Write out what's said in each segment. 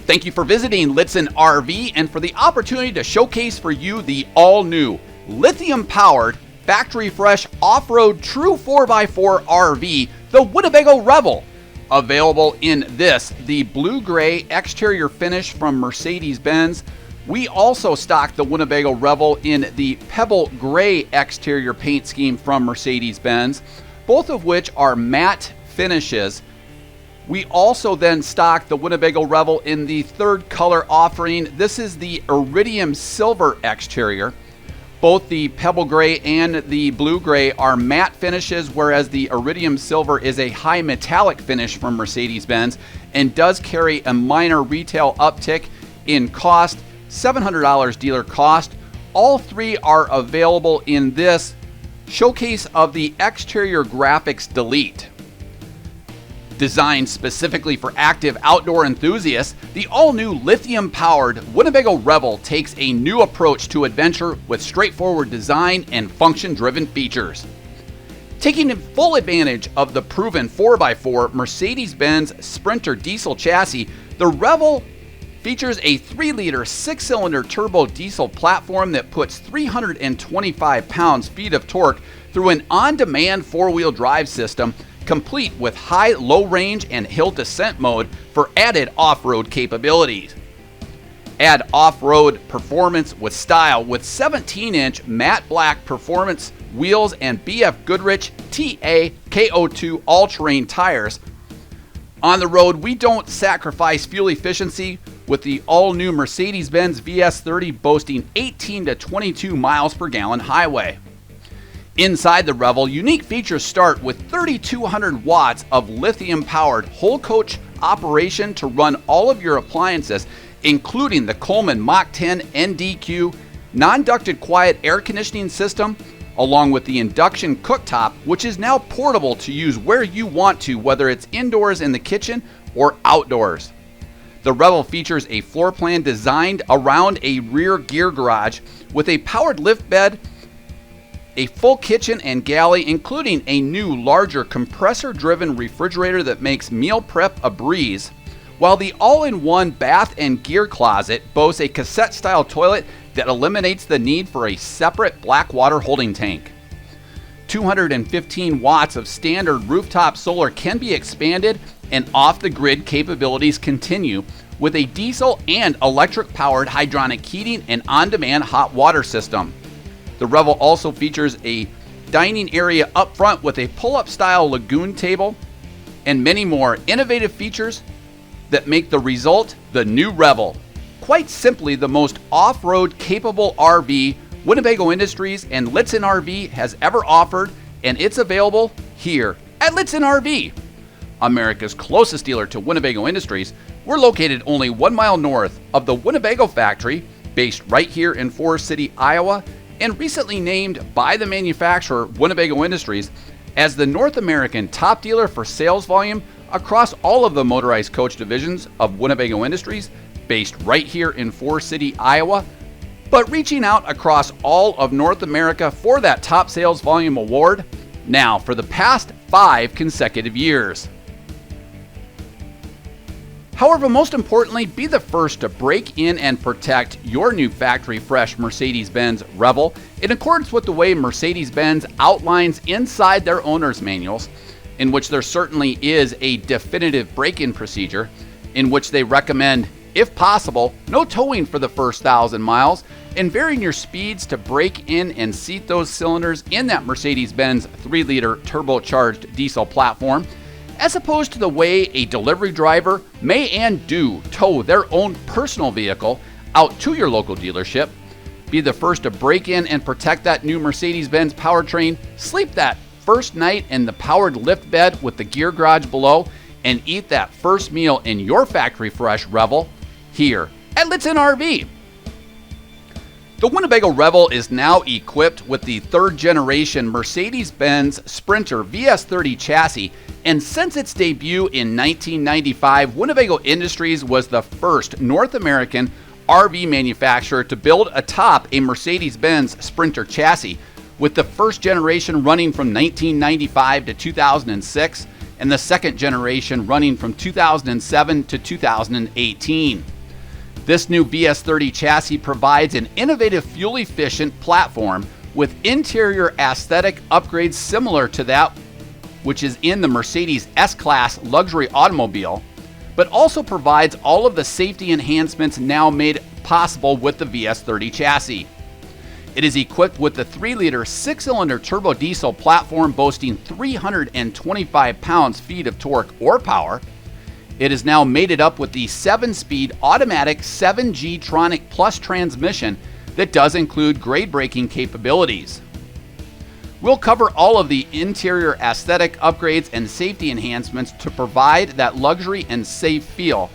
Thank you for visiting Lichtsinn RV and for the opportunity to showcase for you the all-new lithium-powered, factory-fresh, off-road true 4x4 RV, the Winnebago Revel. Available in this, the blue-gray exterior finish from Mercedes Benz. We also stock the Winnebago Revel in the pebble gray exterior paint scheme from Mercedes Benz, both of which are matte finishes. We also then stock the Winnebago Revel in the third color offering. This is the iridium silver exterior. Both the pebble gray and the blue gray are matte finishes, whereas the iridium silver is a high metallic finish from Mercedes-Benz and does carry a minor retail uptick in cost, $700 dealer cost. All three are available in this showcase of the exterior graphics delete. Designed specifically for active outdoor enthusiasts, the all-new lithium-powered Winnebago Revel takes a new approach to adventure with straightforward design and function-driven features. Taking full advantage of the proven 4x4 Mercedes-Benz Sprinter diesel chassis, the Revel features a 3-liter 6-cylinder turbo diesel platform that puts 325 pounds-feet of torque through an on-demand 4-wheel drive system, complete with high, low range, and hill descent mode for added off-road capabilities. Add off-road performance with style with 17-inch matte black performance wheels and BF Goodrich TA KO2 all-terrain tires. On the road, we don't sacrifice fuel efficiency with the all-new Mercedes Benz VS30 boasting 18 to 22 miles per gallon highway. Inside the Revel, unique features start with 3,200 watts of lithium-powered whole coach operation to run all of your appliances, including the Coleman Mach 10 NDQ non-ducted quiet air conditioning system, along with the induction cooktop, which is now portable to use where you want to, whether it's indoors in the kitchen or outdoors. The Revel features a floor plan designed around a rear gear garage with a powered lift bed, a full kitchen and galley, including a new, larger, compressor-driven refrigerator that makes meal prep a breeze, while the all-in-one bath and gear closet boasts a cassette-style toilet that eliminates the need for a separate black water holding tank. 215 watts of standard rooftop solar can be expanded, and off-the-grid capabilities continue with a diesel and electric-powered hydronic heating and on-demand hot water system. The Revel also features a dining area up front with a pull-up style lagoon table and many more innovative features that make the result the new Revel. Quite simply, the most off-road capable RV Winnebago Industries and Lichtsinn RV has ever offered, and it's available here at Lichtsinn RV. America's closest dealer to Winnebago Industries, we're located only 1 mile north of the Winnebago factory, based right here in Forest City, Iowa, and recently named by the manufacturer Winnebago Industries as the North American top dealer for sales volume across all of the motorized coach divisions of Winnebago Industries, based right here in Forest City, Iowa, but reaching out across all of North America for that top sales volume award now for the past 5 consecutive years. However, most importantly, be the first to break in and protect your new factory-fresh Mercedes-Benz Revel in accordance with the way Mercedes-Benz outlines inside their owner's manuals, in which there certainly is a definitive break-in procedure, in which they recommend, if possible, no towing for the first 1,000 miles, and varying your speeds to break in and seat those cylinders in that Mercedes-Benz 3-liter turbocharged diesel platform, as opposed to the way a delivery driver may and do tow their own personal vehicle out to your local dealership. Be the first to break in and protect that new Mercedes-Benz powertrain, sleep that first night in the powered lift bed with the gear garage below, and eat that first meal in your factory fresh Revel here at Lichtsinn RV. The Winnebago Revel is now equipped with the 3rd generation Mercedes-Benz Sprinter VS30 chassis, and since its debut in 1995, Winnebago Industries was the first North American RV manufacturer to build atop a Mercedes-Benz Sprinter chassis, with the first generation running from 1995 to 2006 and the second generation running from 2007 to 2018. This new VS30 chassis provides an innovative fuel-efficient platform with interior aesthetic upgrades similar to that which is in the Mercedes S-Class luxury automobile, but also provides all of the safety enhancements now made possible with the VS30 chassis. It is equipped with the 3-liter 6-cylinder turbo diesel platform boasting 325 pounds-feet of torque or power. It is now mated up with the 7-speed automatic 7G-Tronic Plus transmission that does include grade braking capabilities. We'll cover all of the interior aesthetic upgrades and safety enhancements to provide that luxury and safe feel.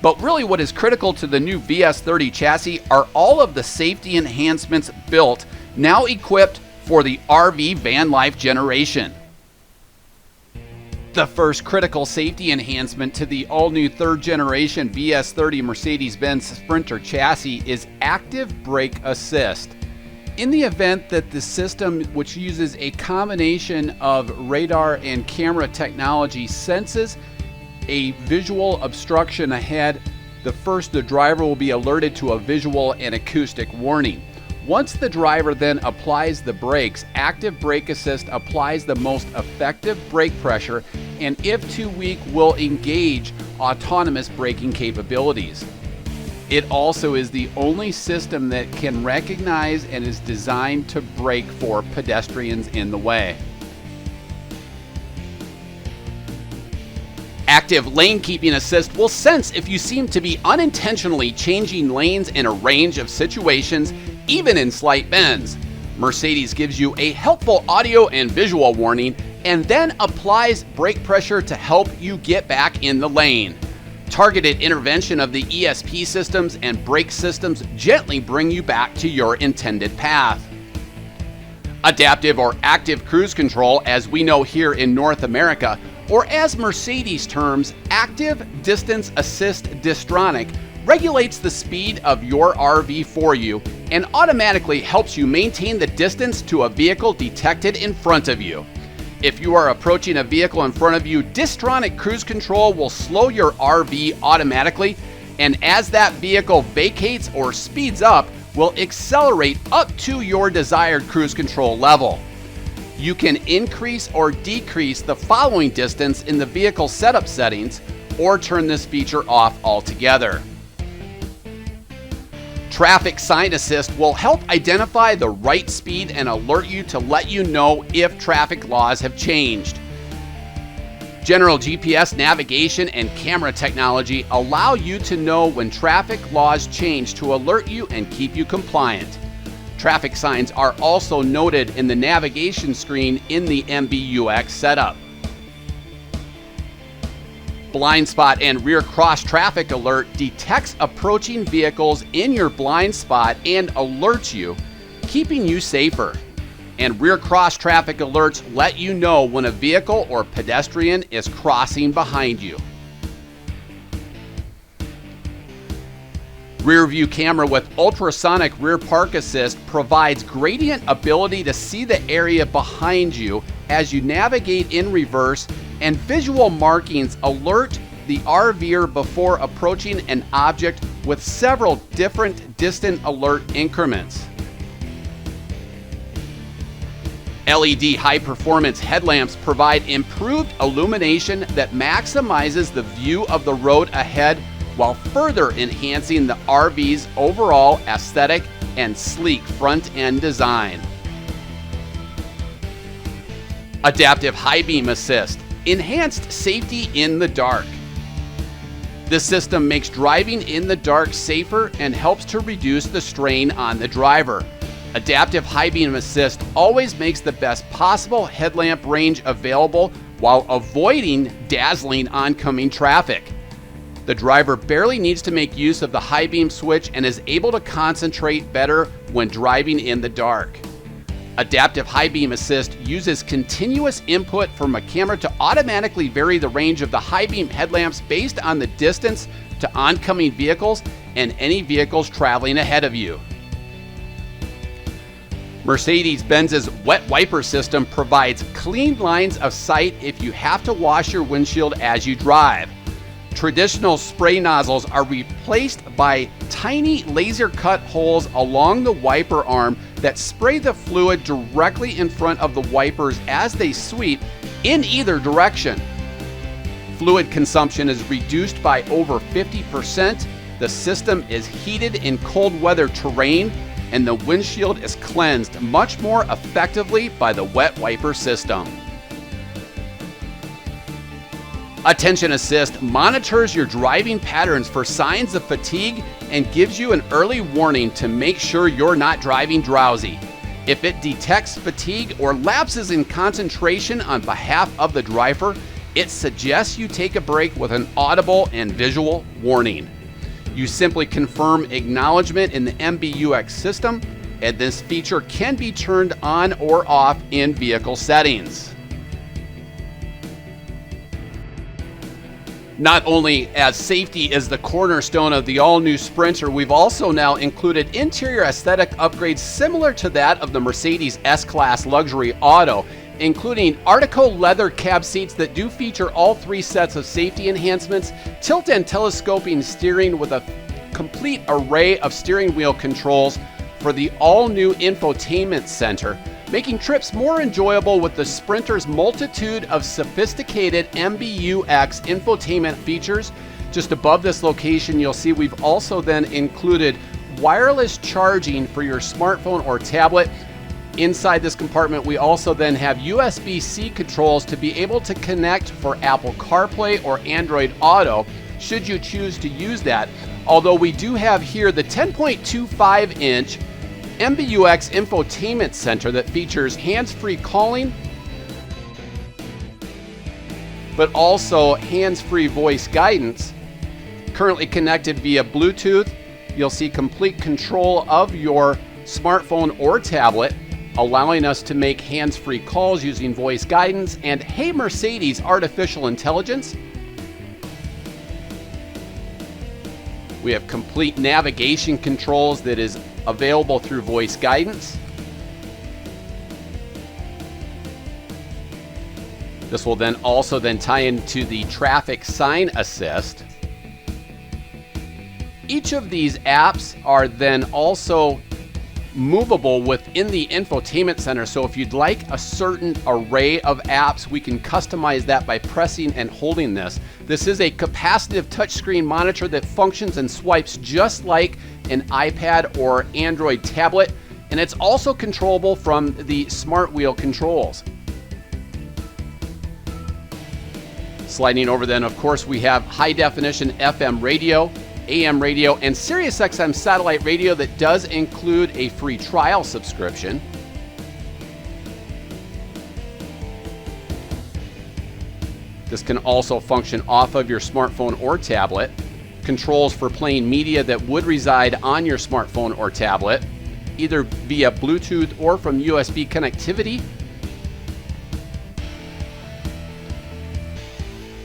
But really what is critical to the new VS30 chassis are all of the safety enhancements built, now equipped for the RV van life generation. The first critical safety enhancement to the all-new third-generation VS30 Mercedes-Benz Sprinter chassis is Active Brake Assist. In the event that the system, which uses a combination of radar and camera technology, senses a visual obstruction ahead, the driver will be alerted to a visual and acoustic warning. Once the driver then applies the brakes, Active Brake Assist applies the most effective brake pressure and, if too weak, will engage autonomous braking capabilities. It also is the only system that can recognize and is designed to brake for pedestrians in the way. Active Lane Keeping Assist will sense if you seem to be unintentionally changing lanes in a range of situations, even in slight bends. Mercedes gives you a helpful audio and visual warning and then applies brake pressure to help you get back in the lane. Targeted intervention of the ESP systems and brake systems gently bring you back to your intended path. Adaptive or active cruise control, as we know here in North America, or as Mercedes terms, Active Distance Assist Distronic, regulates the speed of your RV for you and automatically helps you maintain the distance to a vehicle detected in front of you. If you are approaching a vehicle in front of you, Distronic Cruise Control will slow your RV automatically, and as that vehicle vacates or speeds up, will accelerate up to your desired cruise control level. You can increase or decrease the following distance in the vehicle setup settings, or turn this feature off altogether. Traffic Sign Assist will help identify the right speed and alert you to let you know if traffic laws have changed. General GPS navigation and camera technology allow you to know when traffic laws change to alert you and keep you compliant. Traffic signs are also noted in the navigation screen in the MBUX setup. Blind spot and rear cross traffic alert detects approaching vehicles in your blind spot and alerts you, keeping you safer. And rear cross traffic alerts let you know when a vehicle or pedestrian is crossing behind you. Rearview camera with ultrasonic rear park assist provides gradient ability to see the area behind you as you navigate in reverse, and visual markings alert the RVer before approaching an object with several different distant alert increments. LED high-performance headlamps provide improved illumination that maximizes the view of the road ahead while further enhancing the RV's overall aesthetic and sleek front-end design. Adaptive Highbeam Assist, enhanced safety in the dark. This system makes driving in the dark safer and helps to reduce the strain on the driver. Adaptive Highbeam Assist always makes the best possible headlamp range available while avoiding dazzling oncoming traffic. The driver barely needs to make use of the high beam switch and is able to concentrate better when driving in the dark. Adaptive High Beam Assist uses continuous input from a camera to automatically vary the range of the high beam headlamps based on the distance to oncoming vehicles and any vehicles traveling ahead of you. Mercedes-Benz's wet wiper system provides clean lines of sight if you have to wash your windshield as you drive. Traditional spray nozzles are replaced by tiny laser cut holes along the wiper arm that spray the fluid directly in front of the wipers as they sweep in either direction. Fluid consumption is reduced by over 50%. The system is heated in cold weather terrain, and the windshield is cleansed much more effectively by the wet wiper system. Attention Assist monitors your driving patterns for signs of fatigue and gives you an early warning to make sure you're not driving drowsy. If it detects fatigue or lapses in concentration on behalf of the driver, it suggests you take a break with an audible and visual warning. You simply confirm acknowledgement in the MBUX system, and this feature can be turned on or off in vehicle settings. Not only as safety is the cornerstone of the all-new Sprinter, we've also now included interior aesthetic upgrades similar to that of the Mercedes S-Class luxury auto, including Artico leather cab seats that do feature all 3 sets of safety enhancements, tilt and telescoping steering with a complete array of steering wheel controls for the all-new infotainment center, making trips more enjoyable with the Sprinter's multitude of sophisticated MBUX infotainment features. Just above this location, you'll see we've also then included wireless charging for your smartphone or tablet. Inside this compartment, we also then have USB-C controls to be able to connect for Apple CarPlay or Android Auto, should you choose to use that. Although we do have here the 10.25-inch MBUX infotainment center that features hands-free calling, but also hands-free voice guidance. Currently connected via Bluetooth, you'll see complete control of your smartphone or tablet, allowing us to make hands-free calls using voice guidance and Hey Mercedes artificial intelligence. We have complete navigation controls that is available through voice guidance. This will then also tie into the traffic sign assist. Each of these apps are then also movable within the infotainment center. So if you'd like a certain array of apps, we can customize that by pressing and holding this. This is a capacitive touchscreen monitor that functions and swipes just like an iPad or Android tablet, and it's also controllable from the smart wheel controls. Sliding over then, of course, we have high definition FM radio, AM radio, and Sirius XM satellite radio that does include a free trial subscription. This can also function off of your smartphone or tablet. Controls for playing media that would reside on your smartphone or tablet, either via Bluetooth or from USB connectivity.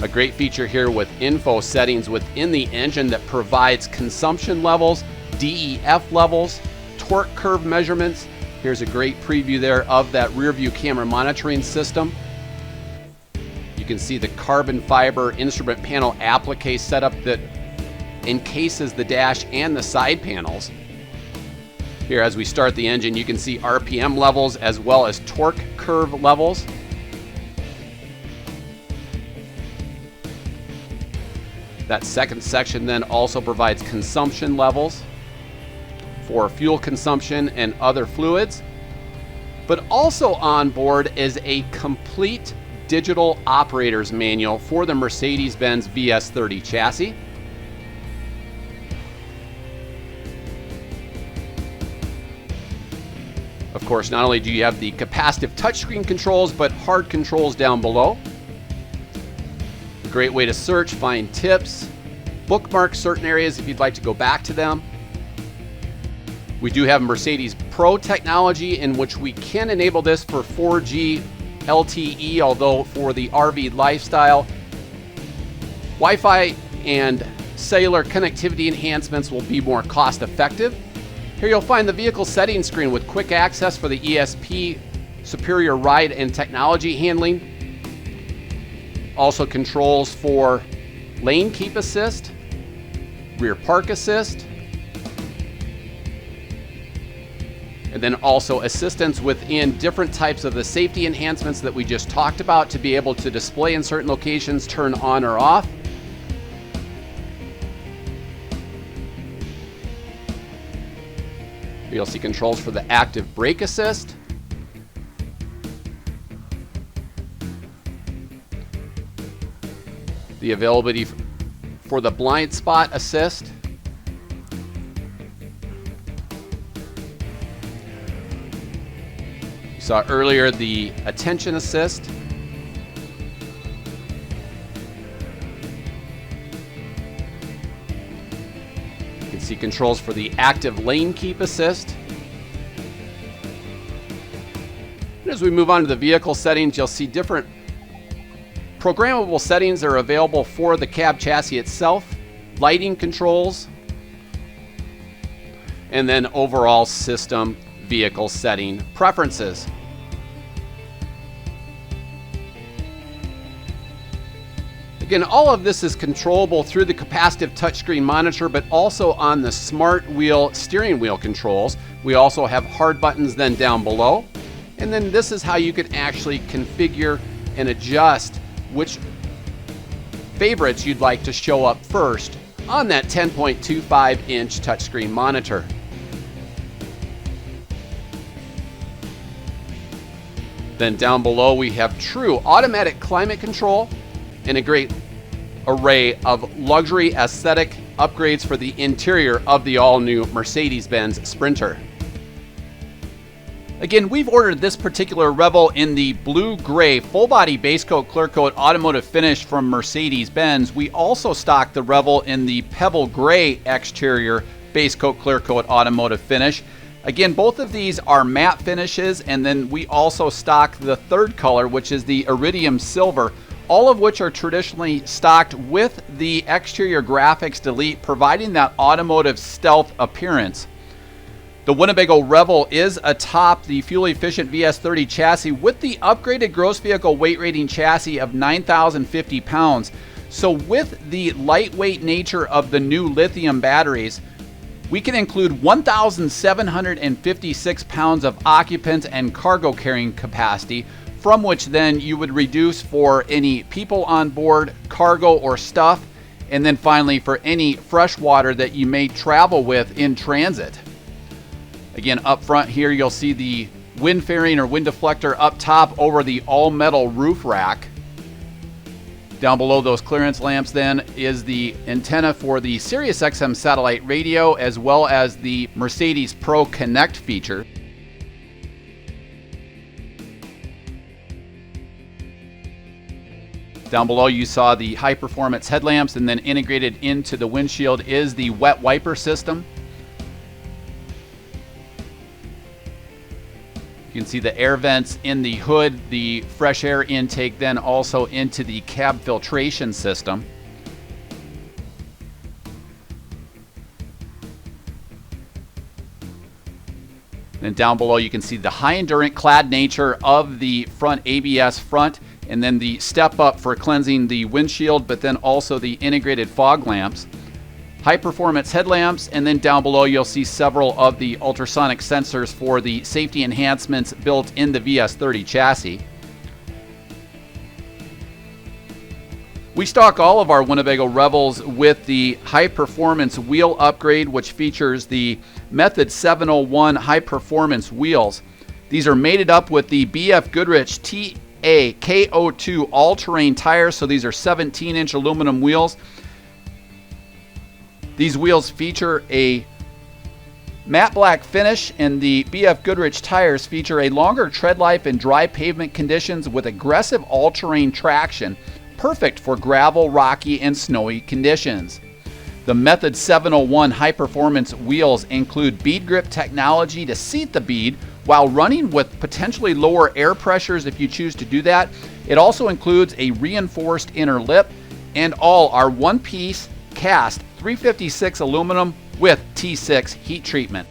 A great feature here with info settings within the engine that provides consumption levels, DEF levels, torque curve measurements. Here's a great preview there of that rear view camera monitoring system. You can see the carbon fiber instrument panel applique setup that encases the dash and the side panels. Here, as we start the engine, you can see RPM levels as well as torque curve levels. That second section then also provides consumption levels for fuel consumption and other fluids. But also on board is a complete digital operator's manual for the Mercedes Benz VS30 chassis. Of course, not only do you have the capacitive touchscreen controls, but hard controls down below. A great way to search, find tips, bookmark certain areas if you'd like to go back to them. We do have Mercedes Pro technology in which we can enable this for 4G LTE, although for the RV lifestyle, Wi-Fi and cellular connectivity enhancements will be more cost effective. Here you'll find the vehicle settings screen with quick access for the ESP, superior ride and technology handling. Also controls for lane keep assist, rear park assist, And then also assistance within different types of the safety enhancements that we just talked about to be able to display in certain locations, turn on or off. You'll see controls for the active brake assist. The availability for the blind spot assist. You saw earlier the attention assist. You can see controls for the active lane keep assist. And as we move on to the vehicle settings, you'll see different programmable settings that are available for the cab chassis itself, lighting controls, and then overall system vehicle setting preferences. Again, all of this is controllable through the capacitive touchscreen monitor, but also on the smart wheel steering wheel controls. We also have hard buttons then down below. And then this is how you can actually configure and adjust which favorites you'd like to show up first on that 10.25-inch touchscreen monitor. Then down below we have true automatic climate control and a great array of luxury aesthetic upgrades for the interior of the all-new Mercedes-Benz Sprinter. Again, we've ordered this particular Revel in the blue-gray full-body base coat, clear coat automotive finish from Mercedes-Benz. We also stock the Revel in the pebble gray exterior base coat, clear coat automotive finish. Again, both of these are matte finishes, and then we also stock the third color, which is the iridium silver, all of which are traditionally stocked with the exterior graphics delete, providing that automotive stealth appearance. The Winnebago Revel is atop the fuel-efficient VS30 chassis with the upgraded gross vehicle weight rating chassis of 9,050 pounds. So with the lightweight nature of the new lithium batteries, we can include 1,756 pounds of occupant and cargo carrying capacity, from which then you would reduce for any people on board, cargo or stuff, and then finally for any fresh water that you may travel with in transit. Again, up front here, you'll see the wind fairing or wind deflector up top over the all-metal roof rack. Down below those clearance lamps then is the antenna for the Sirius XM satellite radio, as well as the Mercedes Pro Connect feature. Down below you saw the high-performance headlamps, and then integrated into the windshield is the wet wiper system. You can see the air vents in the hood, the fresh air intake then also into the cab filtration system. And down below you can see the high endurance clad nature of the front ABS front, and then the step up for cleansing the windshield, but then also the integrated fog lamps. High performance headlamps, and then down below you'll see several of the ultrasonic sensors for the safety enhancements built in the VS30 chassis. We stock all of our Winnebago Revels with the high performance wheel upgrade, which features the Method 701 high performance wheels. These are mated up with the BF Goodrich TA-KO2 all-terrain tires, so these are 17-inch aluminum wheels. These wheels feature a matte black finish, and the BF Goodrich tires feature a longer tread life in dry pavement conditions with aggressive all-terrain traction, perfect for gravel, rocky, and snowy conditions. The Method 701 high-performance wheels include bead grip technology to seat the bead while running with potentially lower air pressures if you choose to do that. It also includes a reinforced inner lip, and all are one-piece cast 356 aluminum with T6 heat treatment.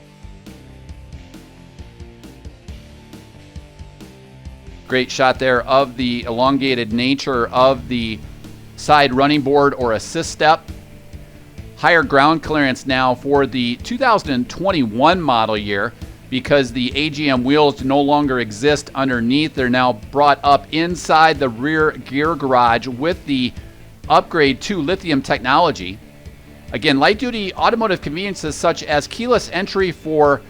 Great shot there of the elongated nature of the side running board or assist step. Higher ground clearance now for the 2021 model year. because the AGM wheels no longer exist underneath. They're now brought up inside the rear gear garage with the upgrade to lithium technology. Again, light-duty automotive conveniences such as keyless entry for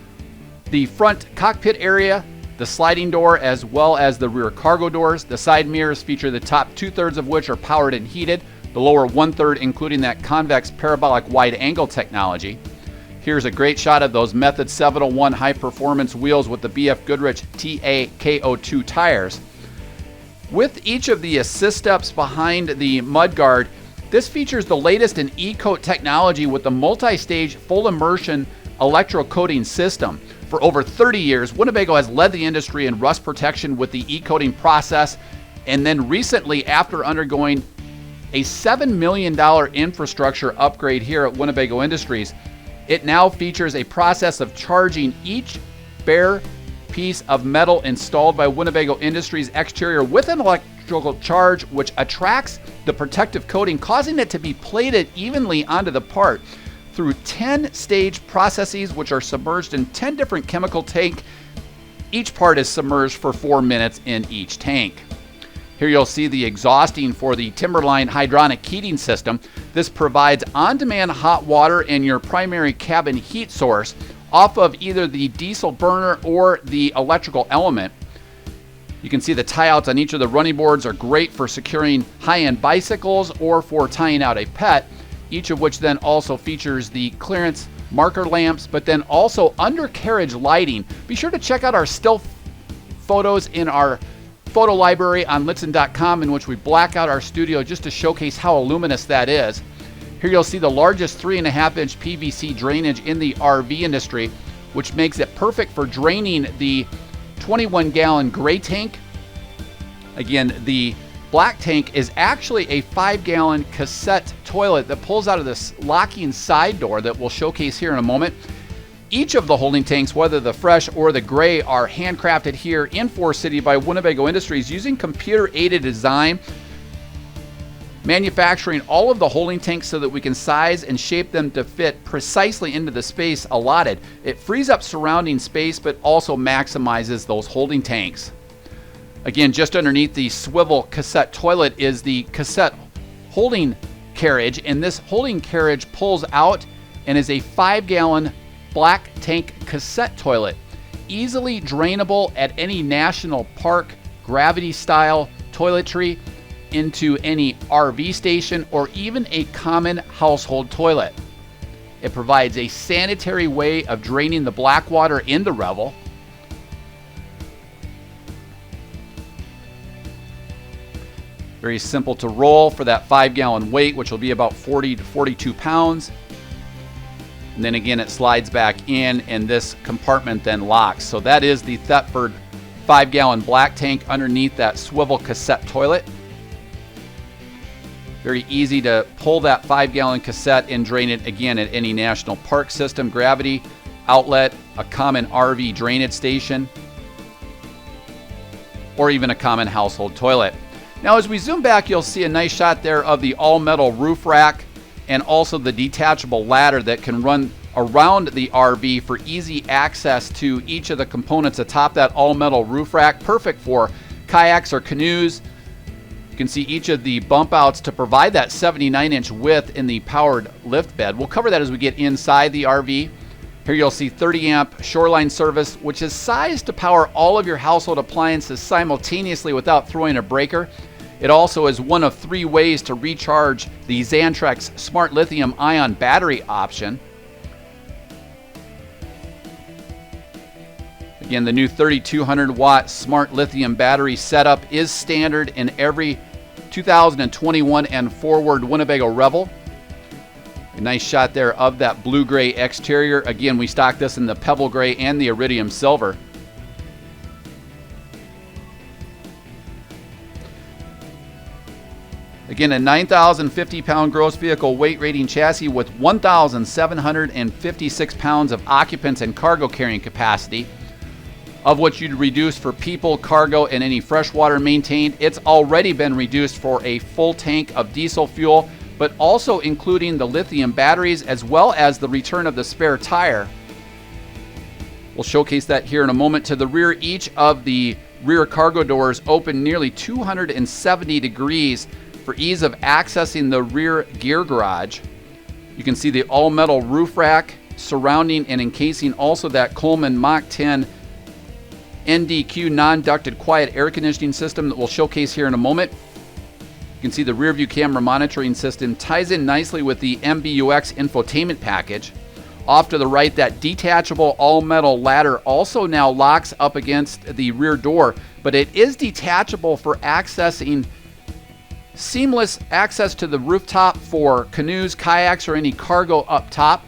the front cockpit area, the sliding door, as well as the rear cargo doors. The side mirrors feature the top 2/3 of which are powered and heated, the lower 1/3 including that convex parabolic wide-angle technology. Here's a great shot of those Method 701 high-performance wheels with the BF Goodrich TA-KO2 tires. With each of the assist steps behind the mudguard, this features the latest in E-coat technology with the multi-stage full immersion electrocoating system. For over 30 years, Winnebago has led the industry in rust protection with the e-coating process, and then recently, after undergoing a $7 million infrastructure upgrade here at Winnebago Industries, it now features a process of charging each bare piece of metal installed by Winnebago Industries exterior with an electrical charge, which attracts the protective coating, causing it to be plated evenly onto the part through 10-stage processes, which are submerged in 10 different chemical tanks. Each part is submerged for 4 minutes in each tank. Here you'll see the exhausting for the Timberline hydronic heating system. This provides on-demand hot water and your primary cabin heat source off of either the diesel burner or the electrical element. You can see the tie-outs on each of the running boards are great for securing high-end bicycles or for tying out a pet, each of which then also features the clearance marker lamps, but then also undercarriage lighting. Be sure to check out our still photos in our photo library on Lichtsinn.com, in which we black out our studio just to showcase how luminous that is. Here you'll see the largest 3.5-inch PVC drainage in the RV industry, which makes it perfect for draining the 21-gallon gray tank. Again, the black tank is actually a 5-gallon cassette toilet that pulls out of this locking side door that we'll showcase here in a moment. Each of the holding tanks, whether the fresh or the gray, are handcrafted here in Forest City by Winnebago Industries using computer-aided design, manufacturing all of the holding tanks so that we can size and shape them to fit precisely into the space allotted. It frees up surrounding space, but also maximizes those holding tanks. Again, just underneath the swivel cassette toilet is the cassette holding carriage, and this holding carriage pulls out and is a 5-gallon black tank cassette toilet, easily drainable at any national park, gravity-style toiletry, into any RV station, or even a common household toilet. It provides a sanitary way of draining the black water in the Revel. Very simple to roll for that 5-gallon weight, which will be about 40 to 42 pounds. And then again, it slides back in, and this compartment then locks. So that is the Thetford 5-gallon black tank underneath that swivel cassette toilet. Very easy to pull that 5-gallon cassette and drain it again at any national park system, gravity outlet, a common RV drainage station, or even a common household toilet. Now, as we zoom back, you'll see a nice shot there of the all-metal roof rack and also the detachable ladder that can run around the RV for easy access to each of the components atop that all-metal roof rack, perfect for kayaks or canoes. You can see each of the bump outs to provide that 79-inch width in the powered lift bed. We'll cover that as we get inside the RV. Here you'll see 30-amp shoreline service, which is sized to power all of your household appliances simultaneously without throwing a breaker. It also is one of 3 ways to recharge the Xantrex Smart Lithium-ion battery option. Again, the new 3200-watt Smart Lithium battery setup is standard in every 2021 and forward Winnebago Revel. A nice shot there of that blue-gray exterior. Again, we stock this in the pebble gray and the iridium silver. Again, a 9,050-pound gross vehicle weight rating chassis with 1,756 pounds of occupants and cargo carrying capacity, of which you'd reduce for people, cargo, and any freshwater maintained. It's already been reduced for a full tank of diesel fuel, but also including the lithium batteries as well as the return of the spare tire. We'll showcase that here in a moment. To the rear, each of the rear cargo doors open nearly 270 degrees for ease of accessing the rear gear garage. You can see the all-metal roof rack surrounding and encasing also that Coleman Mach 10 NDQ non-ducted quiet air conditioning system that we'll showcase here in a moment. You can see the rear view camera monitoring system ties in nicely with the MBUX infotainment package. Off to the right, that detachable all-metal ladder also now locks up against the rear door, but it is detachable for accessing seamless access to the rooftop for canoes, kayaks, or any cargo up top.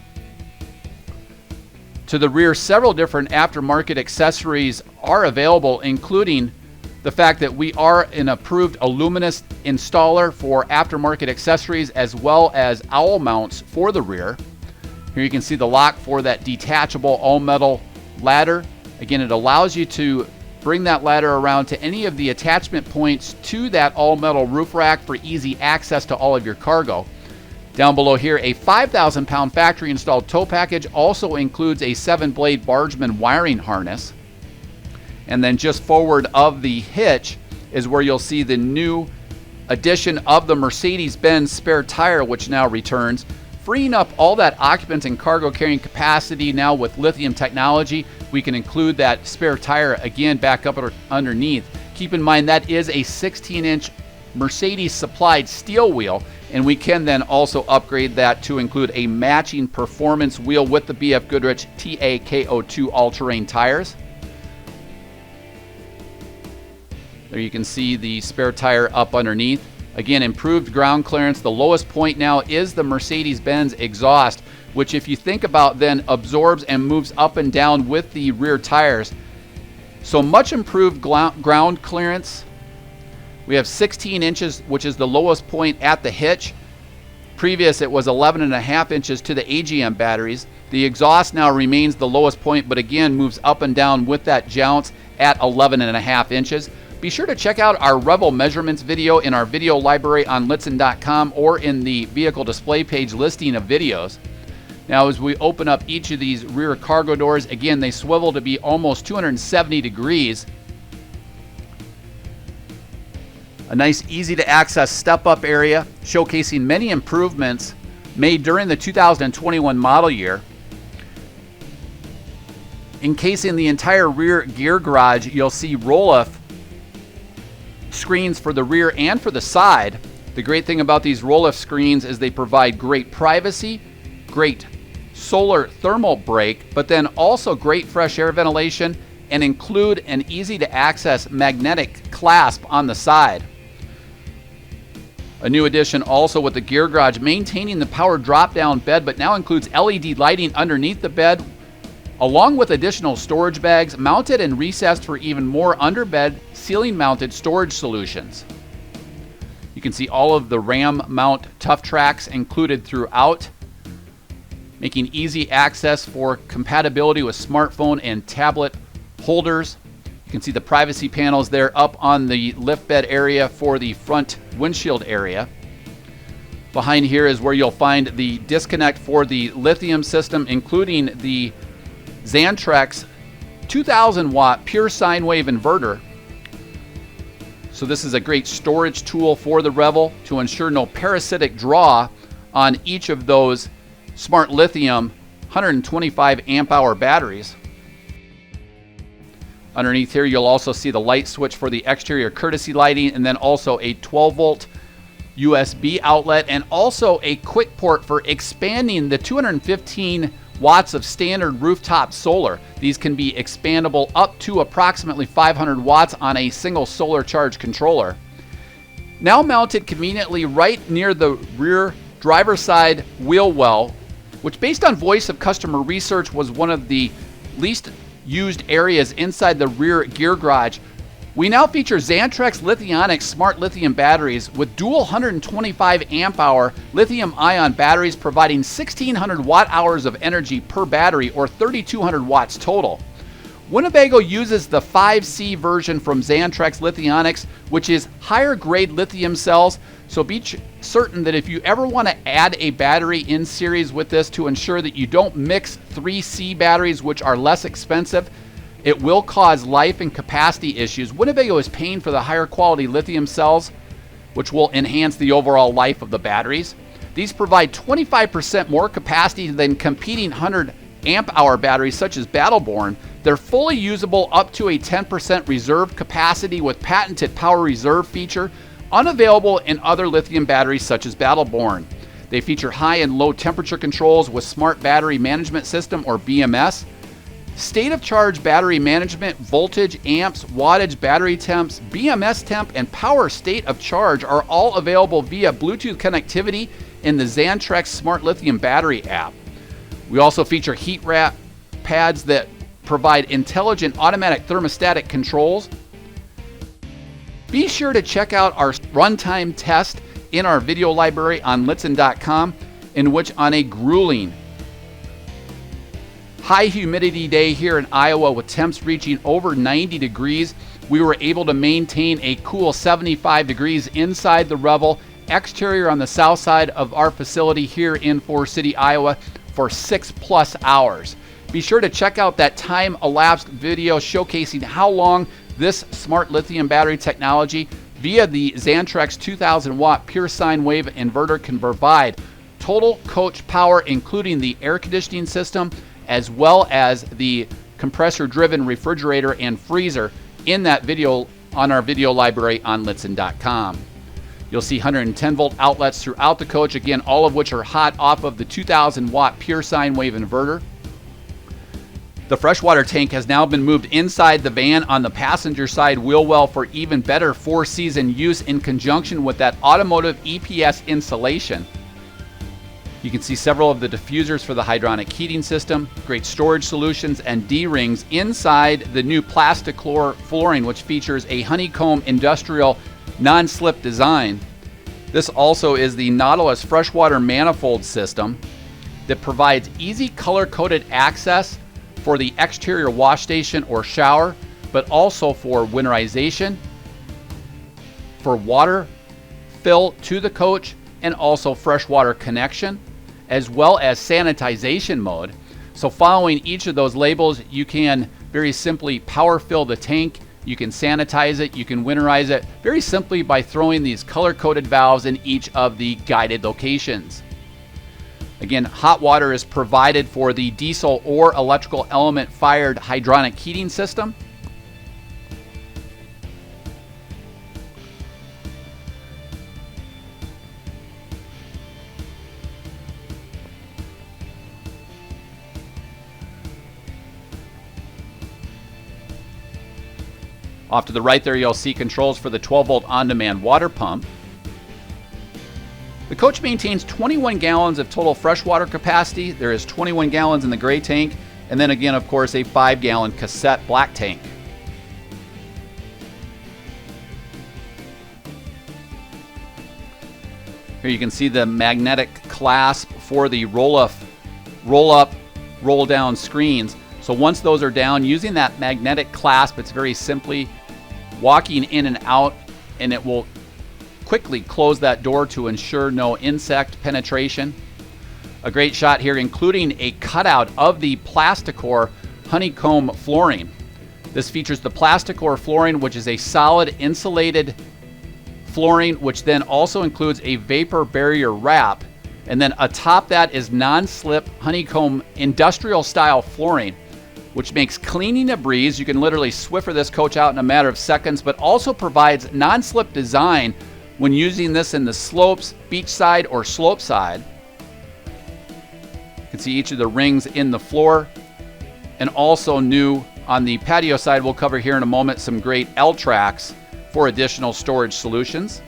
To the rear, several different aftermarket accessories are available, including the fact that we are an approved Illuminous installer for aftermarket accessories, as well as owl mounts for the rear. Here you can see the lock for that detachable all-metal ladder. Again, it allows you to bring that ladder around to any of the attachment points to that all-metal roof rack for easy access to all of your cargo. Down below here, a 5,000-pound factory-installed tow package also includes a 7-blade Bargeman wiring harness. And then just forward of the hitch is where you'll see the new addition of the Mercedes Benz spare tire, which now returns, freeing up all that occupant and cargo carrying capacity. Now with lithium technology, we can include that spare tire again back up underneath. Keep in mind that is a 16-inch Mercedes supplied steel wheel, and we can then also upgrade that to include a matching performance wheel with the BF Goodrich TAKO2 all-terrain tires. There you can see the spare tire up underneath. Again, improved ground clearance. The lowest point now is the Mercedes-Benz exhaust, which if you think about then absorbs and moves up and down with the rear tires. So much improved ground clearance. We have 16 inches, which is the lowest point at the hitch. Previous, it was 11.5 inches to the AGM batteries. The exhaust now remains the lowest point, but again moves up and down with that jounce at 11.5 inches. Be sure to check out our Revel measurements video in our video library on Lichtsinn.com or in the vehicle display page listing of videos. Now, as we open up each of these rear cargo doors, again, they swivel to be almost 270 degrees. A nice, easy to access step-up area showcasing many improvements made during the 2021 model year. Encasing the entire rear gear garage, you'll see roll-off screens for the rear and for the side. The great thing about these roll-off screens is they provide great privacy, great solar thermal break, but then also great fresh air ventilation, and include an easy to access magnetic clasp on the side. A new addition also with the gear garage, maintaining the power drop-down bed, but now includes LED lighting underneath the bed, along with additional storage bags mounted and recessed for even more underbed ceiling-mounted storage solutions. You can see all of the RAM mount tough tracks included throughout, making easy access for compatibility with smartphone and tablet holders. You can see the privacy panels there up on the lift bed area for the front windshield area. Behind here is where you'll find the disconnect for the lithium system, including the Xantrex 2000 watt pure sine wave inverter. So this is a great storage tool for the Revel to ensure no parasitic draw on each of those Smart Lithium 125 amp hour batteries. Underneath here, you'll also see the light switch for the exterior courtesy lighting, and then also a 12 volt USB outlet, and also a quick port for expanding the 215 watts of standard rooftop solar. These can be expandable up to approximately 500 watts on a single solar charge controller. Now mounted conveniently right near the rear driver's side wheel well, which based on voice of customer research was one of the least used areas inside the rear gear garage. We now feature Xantrex Lithionics Smart Lithium batteries with dual 125 amp hour lithium-ion batteries providing 1,600 watt hours of energy per battery, or 3,200 watts total. Winnebago uses the 5C version from Xantrex Lithionics, which is higher grade lithium cells, So be certain that if you ever want to add a battery in series with this, to ensure that you don't mix 3C batteries, which are less expensive, it will cause life and capacity issues. Winnebago is paying for the higher quality lithium cells, which will enhance the overall life of the batteries. These provide 25% more capacity than competing 100 amp hour batteries such as Battleborn. They're fully usable up to a 10% reserve capacity with patented power reserve feature, unavailable in other lithium batteries such as Battleborn. They feature high and low temperature controls with Smart Battery Management System, or BMS, state of charge battery management, voltage, amps, wattage, battery temps, BMS temp, and power state of charge are all available via Bluetooth connectivity in the Xantrex Smart Lithium battery app. We also feature heat wrap pads that provide intelligent automatic thermostatic controls. Be sure to check out our runtime test in our video library on Lichtsinn.com, in which on a grueling high humidity day here in Iowa with temps reaching over 90 degrees, we were able to maintain a cool 75 degrees inside the Revel exterior on the south side of our facility here in Forest City, Iowa for 6+ hours. Be sure to check out that time-elapsed video showcasing how long this smart lithium battery technology via the Xantrex 2000 watt pure sine wave inverter can provide total coach power, including the air conditioning system, as well as the compressor-driven refrigerator and freezer in that video on our video library on Lichtsinn.com. You'll see 110 volt outlets throughout the coach, again, all of which are hot off of the 2000 watt pure sine wave inverter. The freshwater tank has now been moved inside the van on the passenger side wheel well for even better 4-season use in conjunction with that automotive EPS insulation. You can see several of the diffusers for the hydronic heating system, great storage solutions, and D-rings inside the new Plasticlor flooring, which features a honeycomb industrial non-slip design. This also is the Nautilus freshwater manifold system that provides easy color-coded access for the exterior wash station or shower, but also for winterization, for water fill to the coach, and also freshwater connection, as well as sanitization mode. So following each of those labels, you can very simply power fill the tank, you can sanitize it, you can winterize it, very simply by throwing these color-coded valves in each of the guided locations. Again, hot water is provided for the diesel or electrical element fired hydronic heating system. Off to the right there, you'll see controls for the 12-volt on-demand water pump. The coach maintains 21 gallons of total freshwater capacity. There is 21 gallons in the gray tank, and then again, of course, a 5-gallon cassette black tank. Here you can see the magnetic clasp for the roll-up, roll-down screens. So once those are down, using that magnetic clasp, it's very simply walking in and out, and it will quickly close that door to ensure no insect penetration. A great shot here, including a cutout of the Plasticlor honeycomb flooring. This features the Plasticlor flooring, which is a solid insulated flooring, which then also includes a vapor barrier wrap. And then atop that is non-slip honeycomb industrial style flooring, which makes cleaning a breeze. You can literally Swiffer this coach out in a matter of seconds, but also provides non-slip design when using this in the slopes, beachside, or slope side. You can see each of the rings in the floor. And also new on the patio side, we'll cover here in a moment, some great L-tracks for additional storage solutions.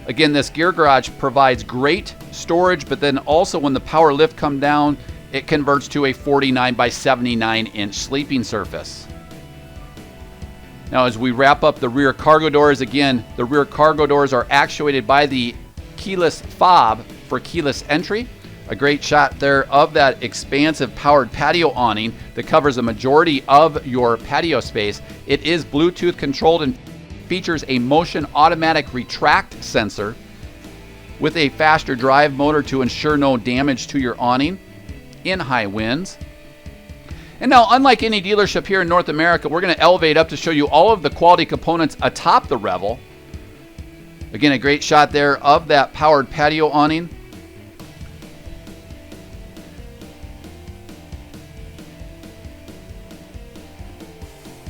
Again, this gear garage provides great storage, but then also when the power lift comes down, it converts to a 49 by 79 inch sleeping surface. Now, as we wrap up the rear cargo doors, again, the rear cargo doors are actuated by the keyless fob for keyless entry. A great shot there of that expansive powered patio awning that covers a majority of your patio space. It is Bluetooth controlled and features a motion automatic retract sensor with a faster drive motor to ensure no damage to your awning in high winds. And now, unlike any dealership here in North America, we're going to elevate up to show you all of the quality components atop the Revel. Again, a great shot there of that powered patio awning.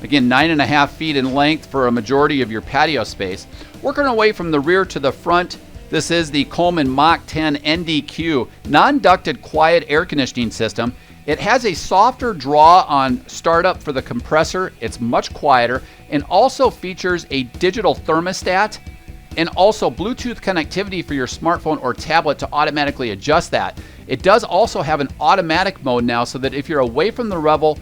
Again, 9.5 feet in length for a majority of your patio space. Working our way from the rear to the front, this is the Coleman Mach 10 NDQ non-ducted quiet air conditioning system. It has a softer draw on startup for the compressor. It's much quieter, and also features a digital thermostat and also Bluetooth connectivity for your smartphone or tablet to automatically adjust that. It does also have an automatic mode now, so that if you're away from the Revel,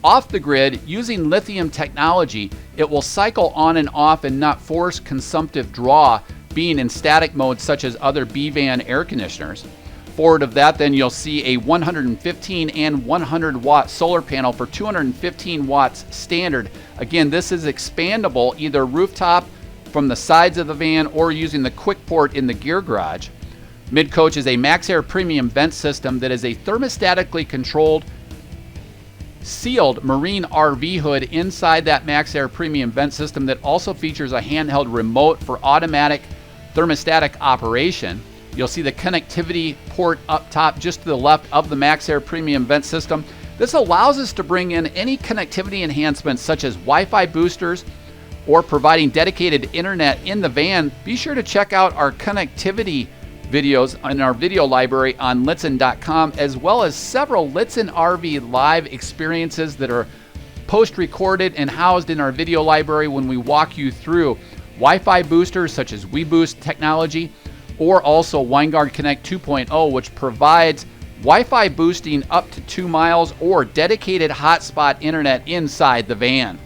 off the grid, using lithium technology, it will cycle on and off and not force consumptive draw, being in static mode such as other B-van air conditioners. Forward of that, then you'll see a 115 and 100 watt solar panel for 215 watts standard. Again, this is expandable either rooftop from the sides of the van or using the quick port in the gear garage. Mid-coach is a MaxxAir premium vent system that is a thermostatically controlled sealed marine RV hood inside that MaxxAir premium vent system that also features a handheld remote for automatic thermostatic operation. You'll see the connectivity port up top just to the left of the MaxxAir premium vent system. This allows us to bring in any connectivity enhancements such as Wi-Fi boosters or providing dedicated internet in the van. Be sure to check out our connectivity videos in our video library on Lichtsinn.com, as well as several Lichtsinn RV live experiences that are post-recorded and housed in our video library when we walk you through Wi-Fi boosters such as WeBoost technology, or also WineGuard Connect 2.0, which provides Wi-Fi boosting up to 2 miles or dedicated hotspot internet inside the van.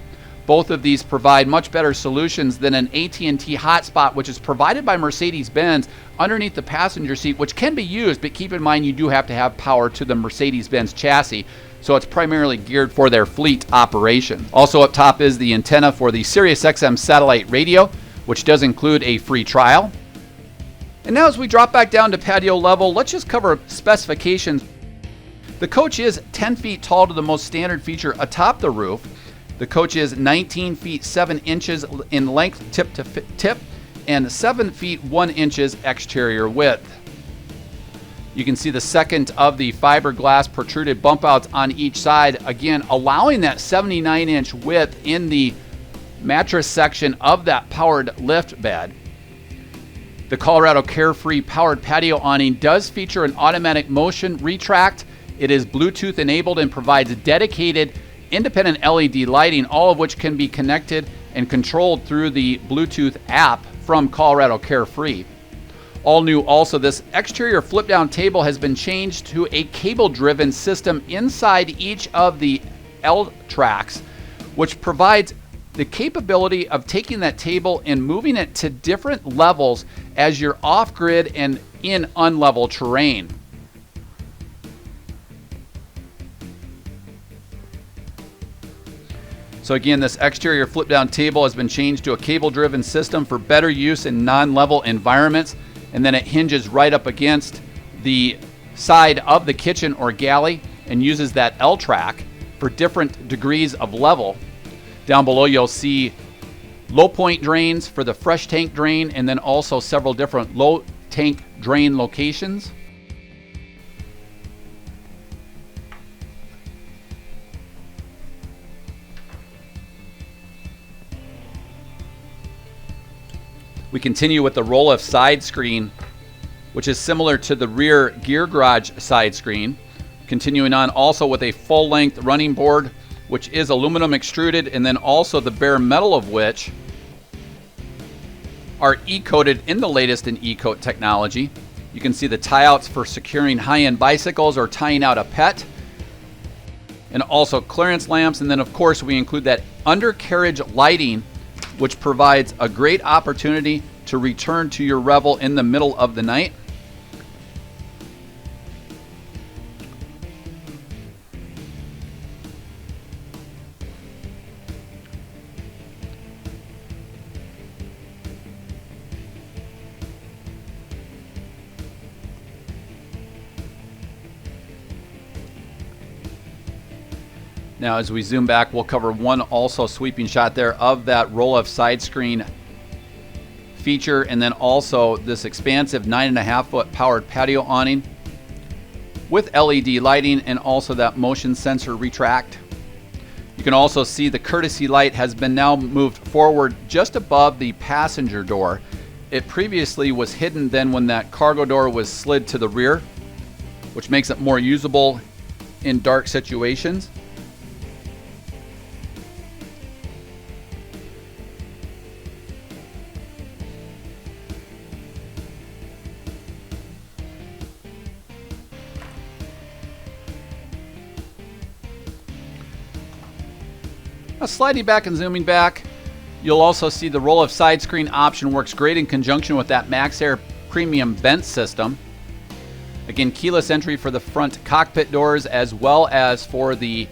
Both of these provide much better solutions than an AT&T hotspot, which is provided by Mercedes Benz underneath the passenger seat, which can be used, but keep in mind you do have to have power to the Mercedes Benz chassis, so it's primarily geared for their fleet operation. Also up top is the antenna for the SiriusXM satellite radio, which does include a free trial. And now as we drop back down to patio level, let's just cover specifications. The coach is 10 feet tall to the most standard feature atop the roof. The coach is 19 feet 7 inches in length tip to tip and 7 feet 1 inches exterior width. You can see the second of the fiberglass protruded bump outs on each side, again allowing that 79-inch width in the mattress section of that powered lift bed. The Colorado Carefree powered patio awning does feature an automatic motion retract. It is Bluetooth enabled and provides dedicated independent LED lighting, all of which can be connected and controlled through the Bluetooth app from Colorado Carefree. All new also, this exterior flip down table has been changed to a cable driven system inside each of the L tracks, which provides the capability of taking that table and moving it to different levels as you're off grid and in unlevel terrain. So again, this exterior flip down table has been changed to a cable driven system for better use in non-level environments, and then it hinges right up against the side of the kitchen or galley and uses that L track for different degrees of level. Down below you'll see low point drains for the fresh tank drain, and then also several different low tank drain locations. We continue with the roll-off side screen, which is similar to the rear gear garage side screen. Continuing on also with a full-length running board, which is aluminum extruded, and then also the bare metal of which are E-coated in the latest in E-coat technology. You can see the tie-outs for securing high-end bicycles or tying out a pet, and also clearance lamps. And then of course we include that undercarriage lighting, which provides a great opportunity to return to your Revel in the middle of the night. Now as we zoom back, we'll cover one also sweeping shot there of that roll-up side screen feature, and then also this expansive 9.5-foot powered patio awning with LED lighting and also that motion sensor retract. You can also see the courtesy light has been now moved forward just above the passenger door. It previously was hidden then when that cargo door was slid to the rear, which makes it more usable in dark situations. Now sliding back and zooming back, you'll also see the roll-up side screen option works great in conjunction with that MaxxAir premium vent system. Again, keyless entry for the front cockpit doors as well as for the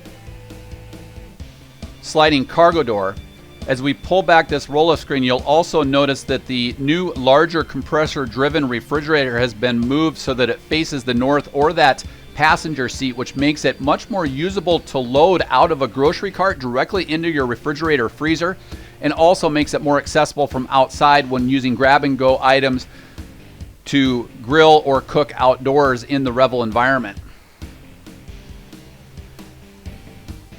sliding cargo door. As we pull back this roll-up screen, you'll also notice that the new larger compressor-driven refrigerator has been moved so that it faces the north or that passenger seat, which makes it much more usable to load out of a grocery cart directly into your refrigerator freezer, and also makes it more accessible from outside when using grab-and-go items to grill or cook outdoors in the Revel environment.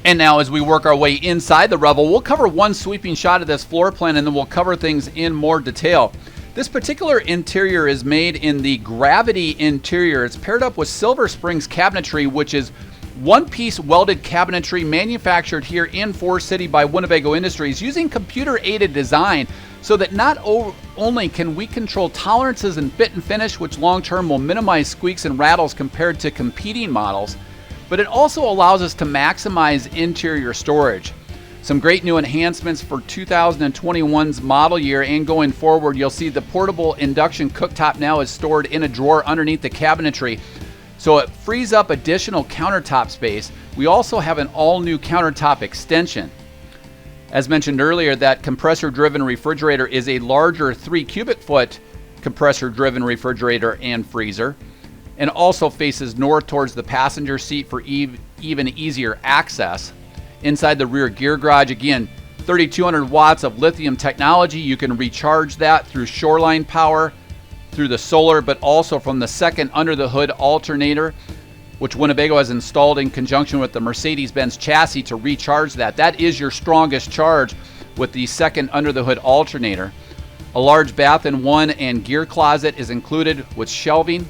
And now as we work our way inside the Revel, we'll cover one sweeping shot of this floor plan and then we'll cover things in more detail. This particular interior is made in the Gravity interior. It's paired up with Silver Springs cabinetry, which is one-piece welded cabinetry manufactured here in Forest City by Winnebago Industries using computer-aided design so that not only can we control tolerances and fit and finish, which long-term will minimize squeaks and rattles compared to competing models, but it also allows us to maximize interior storage. Some great new enhancements for 2021's model year and going forward. You'll see the portable induction cooktop now is stored in a drawer underneath the cabinetry, so it frees up additional countertop space. We also have an all-new countertop extension. As mentioned earlier, that compressor-driven refrigerator is a larger 3 cubic foot compressor-driven refrigerator and freezer, and also faces north towards the passenger seat for even easier access. Inside the rear gear garage, again, 3,200 watts of lithium technology. You can recharge that through shoreline power, through the solar, but also from the second under the hood alternator, which Winnebago has installed in conjunction with the Mercedes Benz chassis to recharge that. That is your strongest charge with the second under the hood alternator. A large bath and one and gear closet is included with shelving.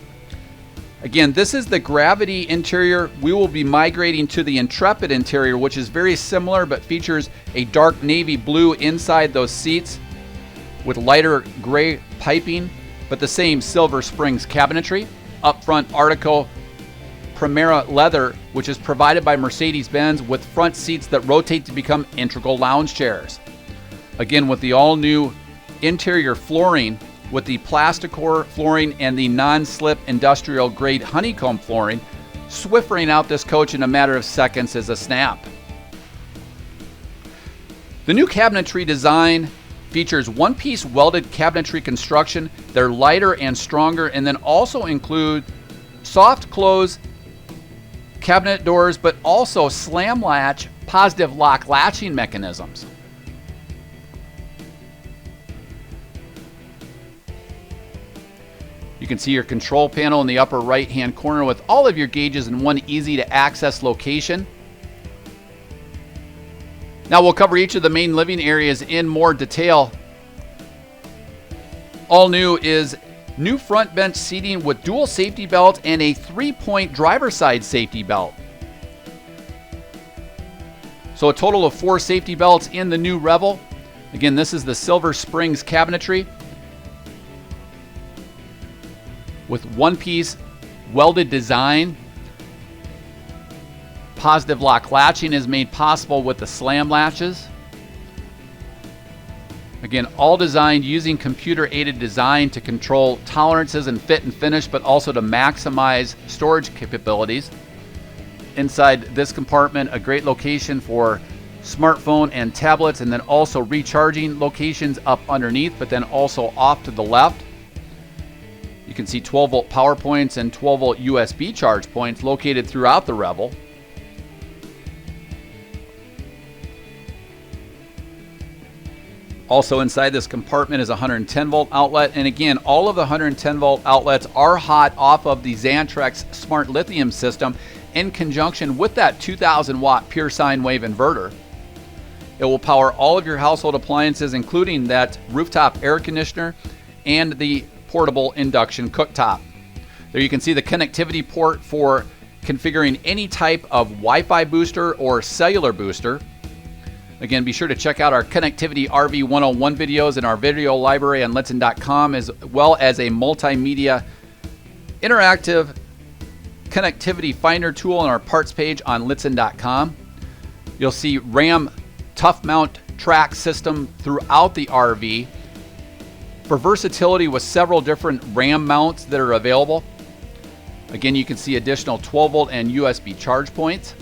Again, this is the Gravity interior. We will be migrating to the Intrepid interior, which is very similar but features a dark navy blue inside those seats with lighter gray piping, but the same Silver Springs cabinetry. Up front, Artico Primera leather, which is provided by Mercedes-Benz with front seats that rotate to become integral lounge chairs. Again, with the all-new interior flooring, with the Plasticor flooring and the non-slip industrial grade honeycomb flooring, swiftering out this coach in a matter of seconds is a snap. The new cabinetry design features one-piece welded cabinetry construction. They're lighter and stronger, and then also include soft close cabinet doors, but also slam latch positive lock latching mechanisms. You can see your control panel in the upper right-hand corner with all of your gauges in one easy-to-access location. Now we'll cover each of the main living areas in more detail. All new is new front bench seating with dual safety belt and a 3-point driver's side safety belt. So a total of 4 safety belts in the new Revel. Again, this is the Silver Springs cabinetry with one-piece welded design. Positive lock latching is made possible with the slam latches. Again, all designed using computer-aided design to control tolerances and fit and finish, but also to maximize storage capabilities. Inside this compartment, a great location for smartphone and tablets, and then also recharging locations up underneath, but then also off to the left. You can see 12-volt power points and 12-volt USB charge points located throughout the Revel. Also inside this compartment is a 110 volt outlet, and again, all of the 110 volt outlets are hot off of the Xantrex Smart Lithium system in conjunction with that 2000 watt pure sine wave inverter. It will power all of your household appliances, including that rooftop air conditioner and the portable induction cooktop. There you can see the connectivity port for configuring any type of Wi-Fi booster or cellular booster. Again, be sure to check out our Connectivity RV 101 videos in our video library on Lichtsinn.com, as well as a multimedia interactive connectivity finder tool on our parts page on Lichtsinn.com. You'll see Ram tough mount track system throughout the RV for versatility with several different Ram mounts that are available. Again, you can see additional 12 volt and USB charge points.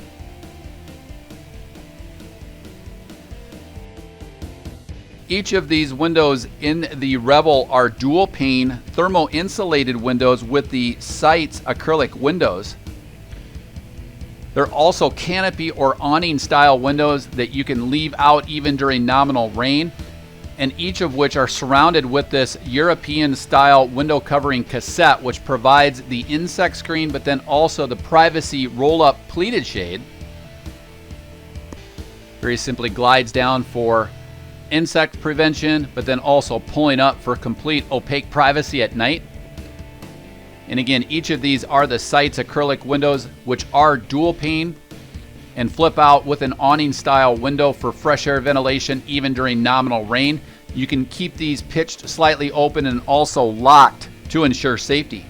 Each of these windows in the Revel are dual pane thermo-insulated windows with the sights acrylic windows. They're also canopy or awning style windows that you can leave out even during nominal rain, and each of which are surrounded with this European style window covering cassette, which provides the insect screen but then also the privacy roll-up pleated shade. Very simply glides down for insect prevention, but then also pulling up for complete opaque privacy at night. And again, each of these are the sights acrylic windows, which are dual pane and flip out with an awning style window for fresh air ventilation even during nominal rain. You can keep these pitched slightly open and also locked to ensure safety.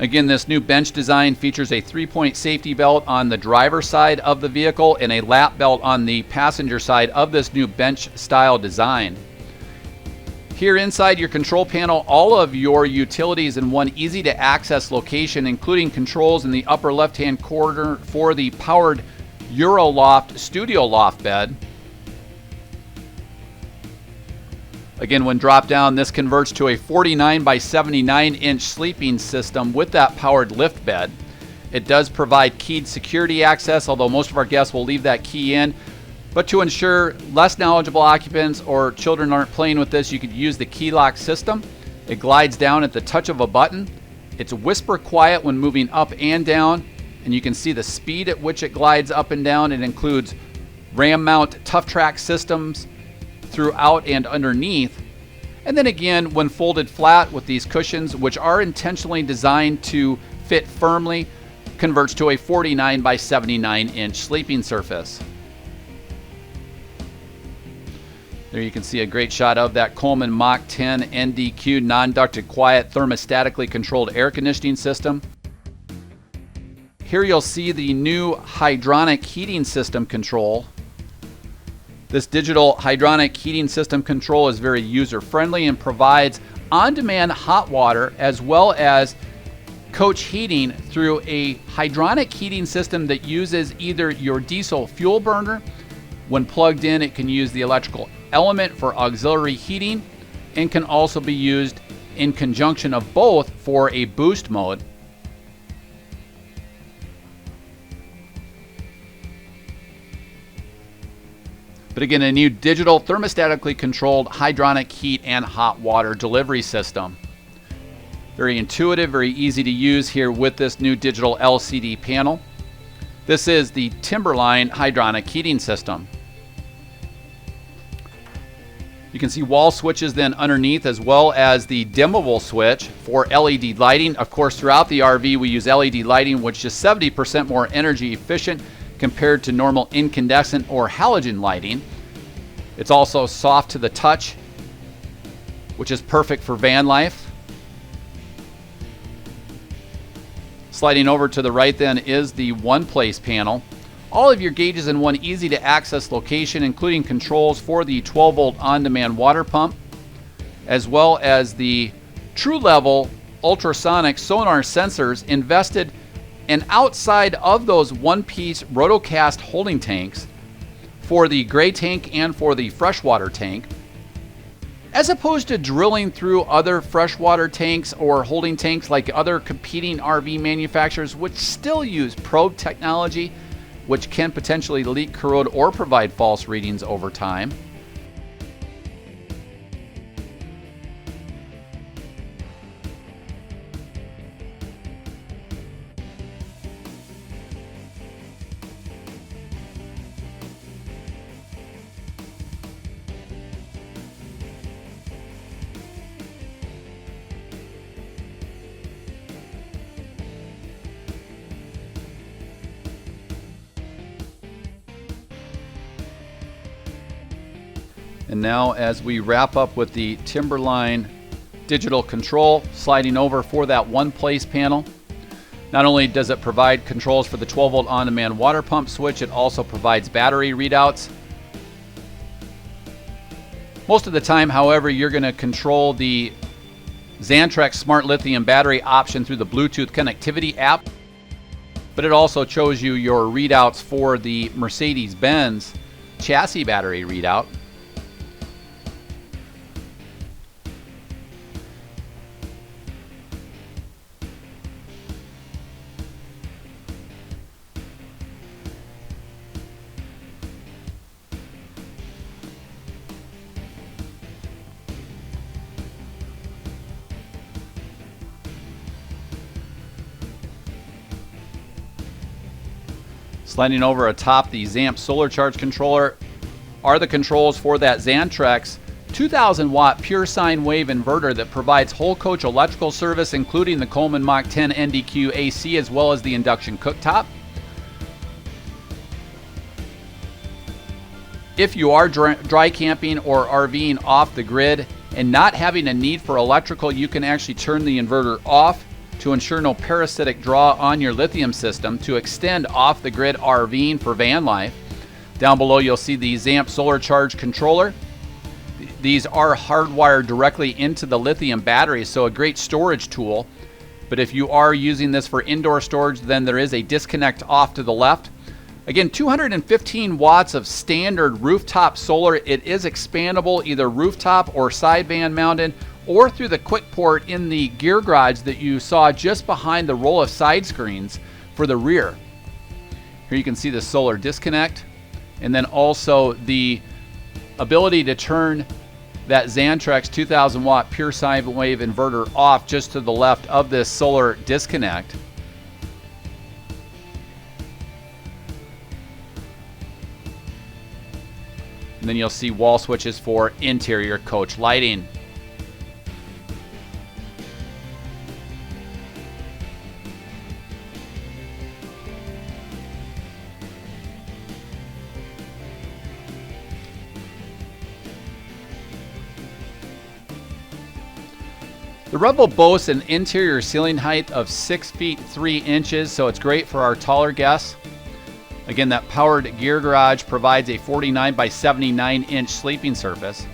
Again, this new bench design features a 3-point safety belt on the driver's side of the vehicle and a lap belt on the passenger side of this new bench style design. Here inside your control panel, all of your utilities in one easy to access location, including controls in the upper left hand corner for the powered Euroloft Studio Loft bed. Again, when dropped down, this converts to a 49 by 79 inch sleeping system with that powered lift bed. It does provide keyed security access, although most of our guests will leave that key in. But to ensure less knowledgeable occupants or children aren't playing with this, you could use the key lock system. It glides down at the touch of a button. It's whisper quiet when moving up and down, and you can see the speed at which it glides up and down. It includes Ram mount tough track systems throughout and underneath. And then again, when folded flat with these cushions, which are intentionally designed to fit firmly, converts to a 49 by 79 inch sleeping surface. There you can see a great shot of that Coleman Mach 10 NDQ non-ducted quiet thermostatically controlled air conditioning system. Here you'll see the new hydronic heating system control. This digital hydronic heating system control is very user-friendly and provides on-demand hot water as well as coach heating through a hydronic heating system that uses either your diesel fuel burner. When plugged in, it can use the electrical element for auxiliary heating and can also be used in conjunction of both for a boost mode. But again, a new digital thermostatically controlled hydronic heat and hot water delivery system. Very intuitive, very easy to use here with this new digital LCD panel. This is the Timberline hydronic heating system. You can see wall switches then underneath, as well as the dimmable switch for LED lighting. Of course, throughout the RV, we use LED lighting, which is 70% more energy efficient compared to normal incandescent or halogen lighting. It's also soft to the touch, which is perfect for van life. Sliding over to the right then is the one-place panel. All of your gauges in one easy to access location, including controls for the 12 volt on-demand water pump, as well as the true level ultrasonic sonar sensors invested and outside of those one-piece rotocast holding tanks for the gray tank and for the freshwater tank. as opposed to drilling through other freshwater tanks or holding tanks like other competing RV manufacturers, which still use probe technology, which can potentially leak, corrode, or provide false readings over time. And now as we wrap up with the Timberline digital control, sliding over for that one place panel. Not only does it provide controls for the 12-volt on-demand water pump switch, it also provides battery readouts. Most of the time, however, you're going to control the Xantrex Smart Lithium battery option through the Bluetooth connectivity app, but it also shows you your readouts for the Mercedes Benz chassis battery readout. Sliding over atop the XAMP solar charge controller are the controls for that Xantrex 2000 watt pure sine wave inverter that provides whole coach electrical service, including the Coleman Mach 10 NDQ AC as well as the induction cooktop. If you are dry camping or RVing off the grid and not having a need for electrical, you can actually turn the inverter off to ensure no parasitic draw on your lithium system to extend off the grid RVing for van life. Down below you'll see the XAMP solar charge controller. These are hardwired directly into the lithium battery, so a great storage tool. But if you are using this for indoor storage, then there is a disconnect off to the left. Again, 215 watts of standard rooftop solar. It is expandable, either rooftop or side van mounted, or through the quick port in the gear garage that you saw just behind the row of side screens for the rear. Here you can see the solar disconnect, and then also the ability to turn that Xantrex 2000 watt pure sine wave inverter off just to the left of this solar disconnect. And then you'll see wall switches for interior coach lighting. The Revel boasts an interior ceiling height of 6 feet 3 inches, so it's great for our taller guests. Again, that powered gear garage provides a 49 by 79 inch sleeping surface.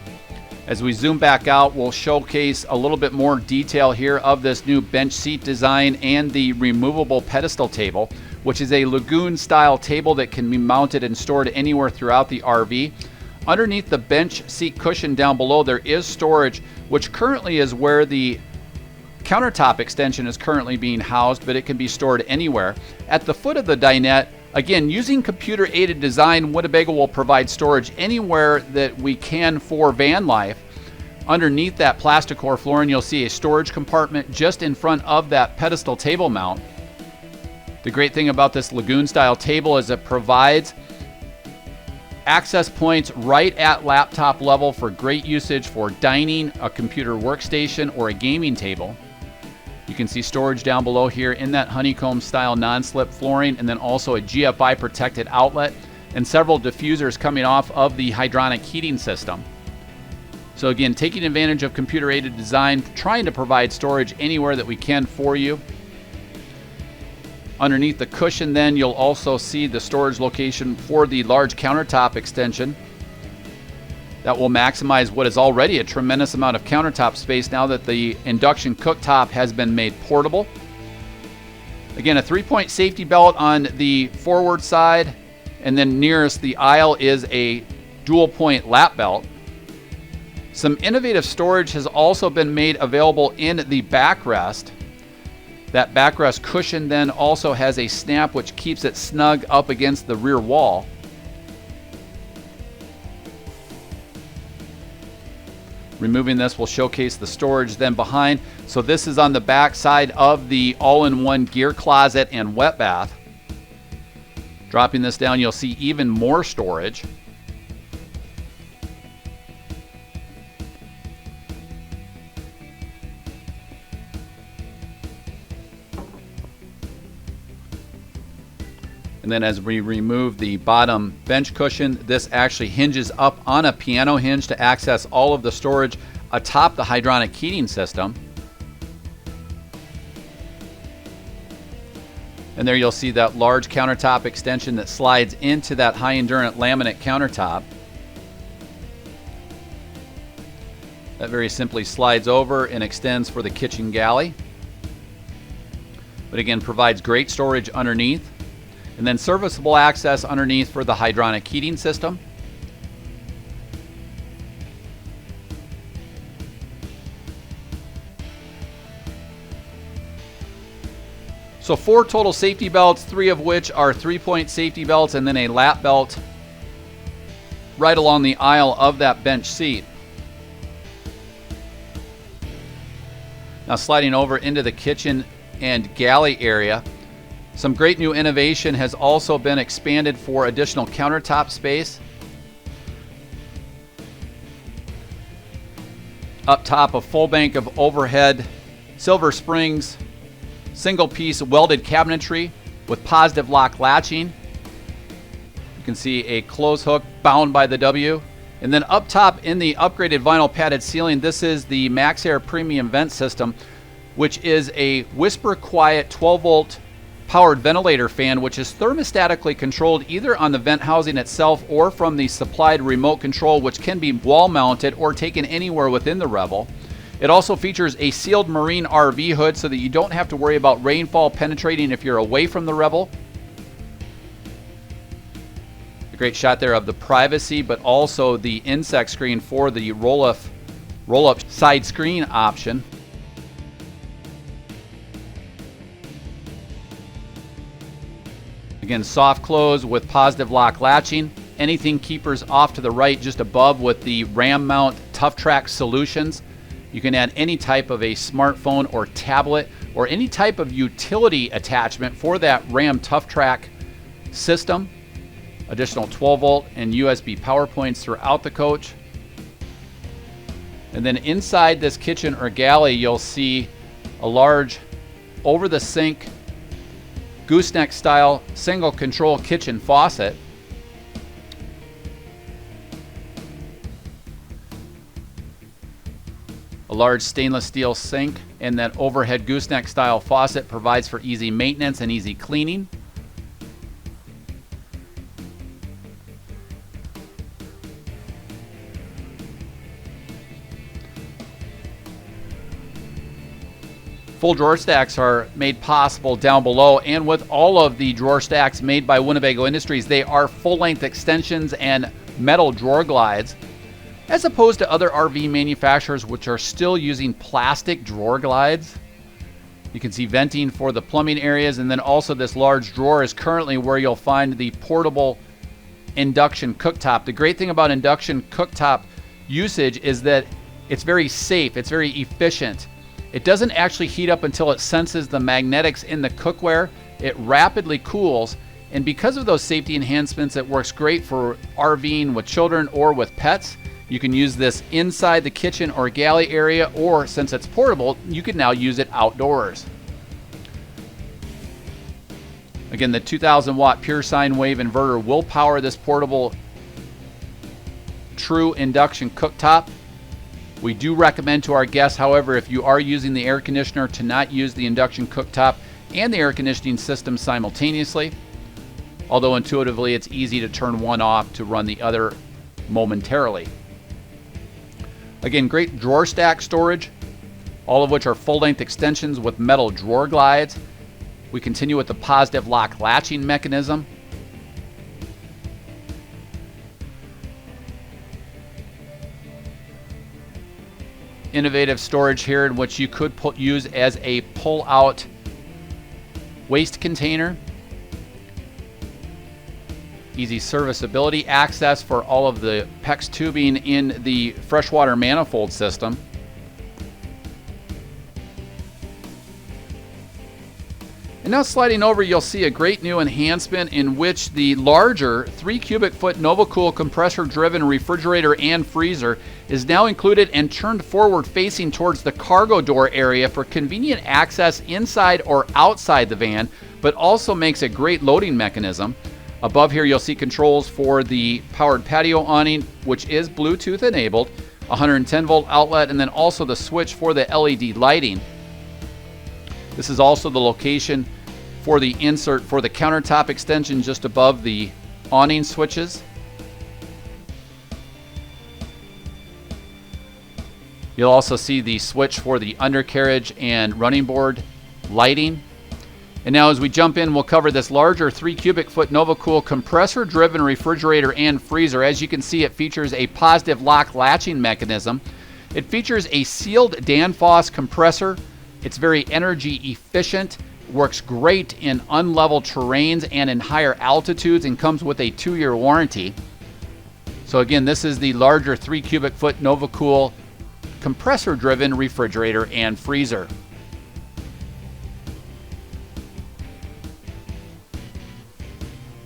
As we zoom back out, we'll showcase a little bit more detail here of this new bench seat design and the removable pedestal table, which is a lagoon style table that can be mounted and stored anywhere throughout the RV. Underneath the bench seat cushion down below, there is storage, which currently is where the countertop extension is currently being housed, but it can be stored anywhere. At the foot of the dinette, again, using computer-aided design, Winnebago will provide storage anywhere that we can for van life. Underneath that plastic-core flooring, you'll see a storage compartment just in front of that pedestal table mount. The great thing about this lagoon-style table is it provides access points right at laptop level for great usage for dining, a computer workstation, or a gaming table. You can see storage down below here in that honeycomb style non-slip flooring, and then also a GFI protected outlet and several diffusers coming off of the hydronic heating system. So again, taking advantage of computer aided design, trying to provide storage anywhere that we can for you. Underneath the cushion then, you'll also see the storage location for the large countertop extension. That will maximize what is already a tremendous amount of countertop space now that the induction cooktop has been made portable. Again, a 3-point safety belt on the forward side, and then nearest the aisle is a dual point lap belt. Some innovative storage has also been made available in the backrest. That backrest cushion then also has a snap which keeps it snug up against the rear wall. Removing this will showcase the storage then behind. So this is on the back side of the all-in-one gear closet and wet bath. Dropping this down, you'll see even more storage. And then as we remove the bottom bench cushion, this actually hinges up on a piano hinge to access all of the storage atop the hydronic heating system. And there you'll see that large countertop extension that slides into that high endurance laminate countertop. That very simply slides over and extends for the kitchen galley. But again, provides great storage underneath. And then serviceable access underneath for the hydronic heating system. So 4 total safety belts, 3 of which are 3-point safety belts, and then a lap belt right along the aisle of that bench seat. Now sliding over into the kitchen and galley area. Some great new innovation has also been expanded for additional countertop space. Up top, a full bank of overhead Silver Springs single-piece welded cabinetry with positive lock latching. You can see a close hook bound by the W. And then up top in the upgraded vinyl padded ceiling, this is the MaxxAir Premium Vent System, which is a whisper quiet 12-volt powered ventilator fan, which is thermostatically controlled either on the vent housing itself or from the supplied remote control, which can be wall mounted or taken anywhere within the Revel. It also features a sealed marine RV hood so that you don't have to worry about rainfall penetrating if you're away from the Revel. A great shot there of the privacy, but also the insect screen for the roll-up side screen option. Again, soft close with positive lock latching. Anything keepers off to the right just above with the RAM mount Tough Track solutions. You can add any type of a smartphone or tablet or any type of utility attachment for that RAM Tough Track system. Additional 12-volt and USB power points throughout the coach. And then inside this kitchen or galley, you'll see a large over-the-sink gooseneck style single control kitchen faucet. A large stainless steel sink, and that overhead gooseneck style faucet provides for easy maintenance and easy cleaning. Full drawer stacks are made possible down below, and with all of the drawer stacks made by Winnebago Industries, they are full-length extensions and metal drawer glides, as opposed to other RV manufacturers which are still using plastic drawer glides. You can see venting for the plumbing areas, and then also this large drawer is currently where you'll find the portable induction cooktop. The great thing about induction cooktop usage is that it's very safe, it's very efficient. It doesn't actually heat up until it senses the magnetics in the cookware. It rapidly cools, and because of those safety enhancements, it works great for RVing with children or with pets. You can use this inside the kitchen or galley area, or since it's portable, you can now use it outdoors. Again, the 2000 watt pure sine wave inverter will power this portable true induction cooktop. We do recommend to our guests, however, if you are using the air conditioner, to not use the induction cooktop and the air conditioning system simultaneously. Although intuitively it's easy to turn one off to run the other momentarily. Again, great drawer stack storage, all of which are full-length extensions with metal drawer glides. We continue with the positive lock latching mechanism. innovative storage here in which you could use as a pull-out waste container. Easy serviceability, access for all of the PEX tubing in the freshwater manifold system. And now sliding over, you'll see a great new enhancement in which the larger 3 cubic foot NovaCool compressor-driven refrigerator and freezer is now included and turned forward facing towards the cargo door area for convenient access inside or outside the van, but also makes a great loading mechanism. Above here, you'll see controls for the powered patio awning, which is Bluetooth enabled, 110 volt outlet, and then also the switch for the LED lighting. This is also the location for the insert for the countertop extension just above the awning switches. You'll also see the switch for the undercarriage and running board lighting. And now as we jump in, we'll cover this larger 3 cubic foot NovaCool compressor-driven refrigerator and freezer. As you can see, it features a positive lock latching mechanism. It features a sealed Danfoss compressor. It's very energy efficient, works great in unlevel terrains and in higher altitudes, and comes with a 2-year warranty. So again, this is the larger 3 cubic foot NovaCool compressor-driven refrigerator and freezer.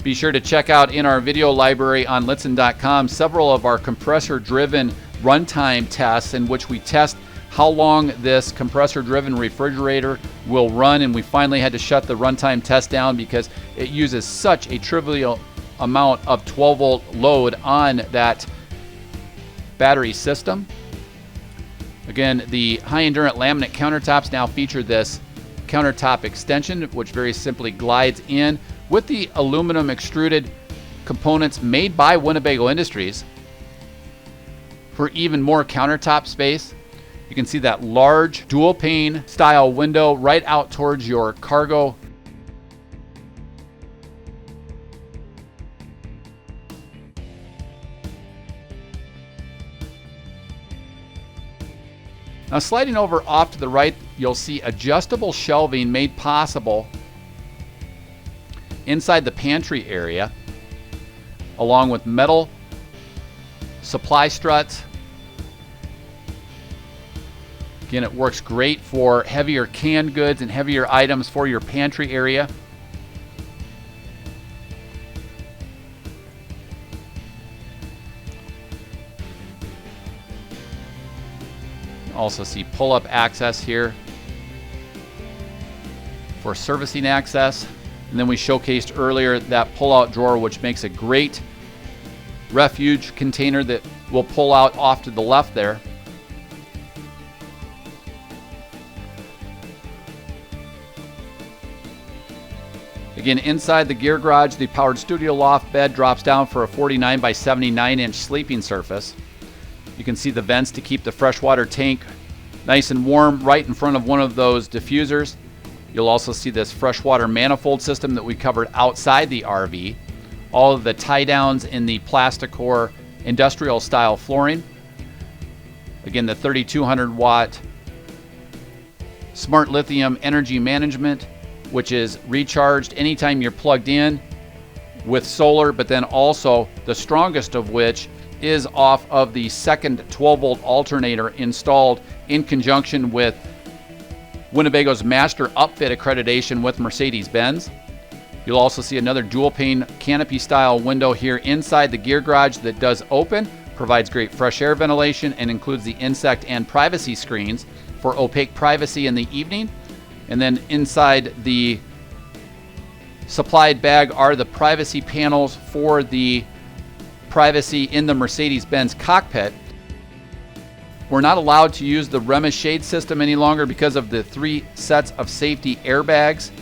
Be sure to check out in our video library on Lichtsinn.com several of our compressor-driven runtime tests in which we test how long this compressor-driven refrigerator will run, and we finally had to shut the runtime test down because it uses such a trivial amount of 12-volt load on that battery system. Again, the high-endurance laminate countertops now feature this countertop extension, which very simply glides in with the aluminum extruded components made by Winnebago Industries for even more countertop space. You can see that large dual pane style window right out towards your cargo. Now sliding over off to the right, you'll see adjustable shelving made possible inside the pantry area, along with metal supply struts. Again, it works great for heavier canned goods and heavier items for your pantry area. Also see pull-up access here for servicing access. And then we showcased earlier that pull-out drawer, which makes a great refuge container that will pull out off to the left there. Again, inside the gear garage, the powered studio loft bed drops down for a 49 by 79 inch sleeping surface. You can see the vents to keep the freshwater tank nice and warm right in front of one of those diffusers. You'll also see this freshwater manifold system that we covered outside the RV. All of the tie downs in the Plasticor industrial style flooring. Again, the 3200 watt Smart Lithium energy management, which is recharged anytime you're plugged in with solar, but then also the strongest of which is off of the second 12-volt alternator installed in conjunction with Winnebago's Master Upfit accreditation with Mercedes Benz. You'll also see another dual pane canopy style window here inside the gear garage that does open, provides great fresh air ventilation, and includes the insect and privacy screens for opaque privacy in the evening. And then inside the supplied bag are the privacy panels for the privacy in the Mercedes Benz cockpit. We're not allowed to use the REMA shade system any longer because of the 3 sets of safety airbags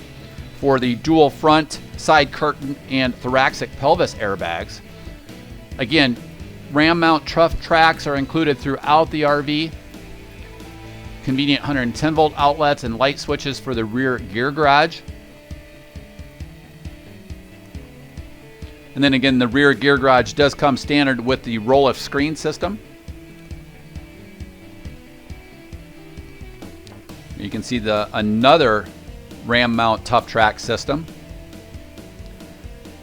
for the dual front, side curtain, and thoracic pelvis airbags. Again, ram mount truck tracks are included throughout the RV. Convenient 110 volt outlets and light switches for the rear gear garage. And then again, the rear gear garage does come standard with the roll-off screen system. You can see another ram mount tough track system.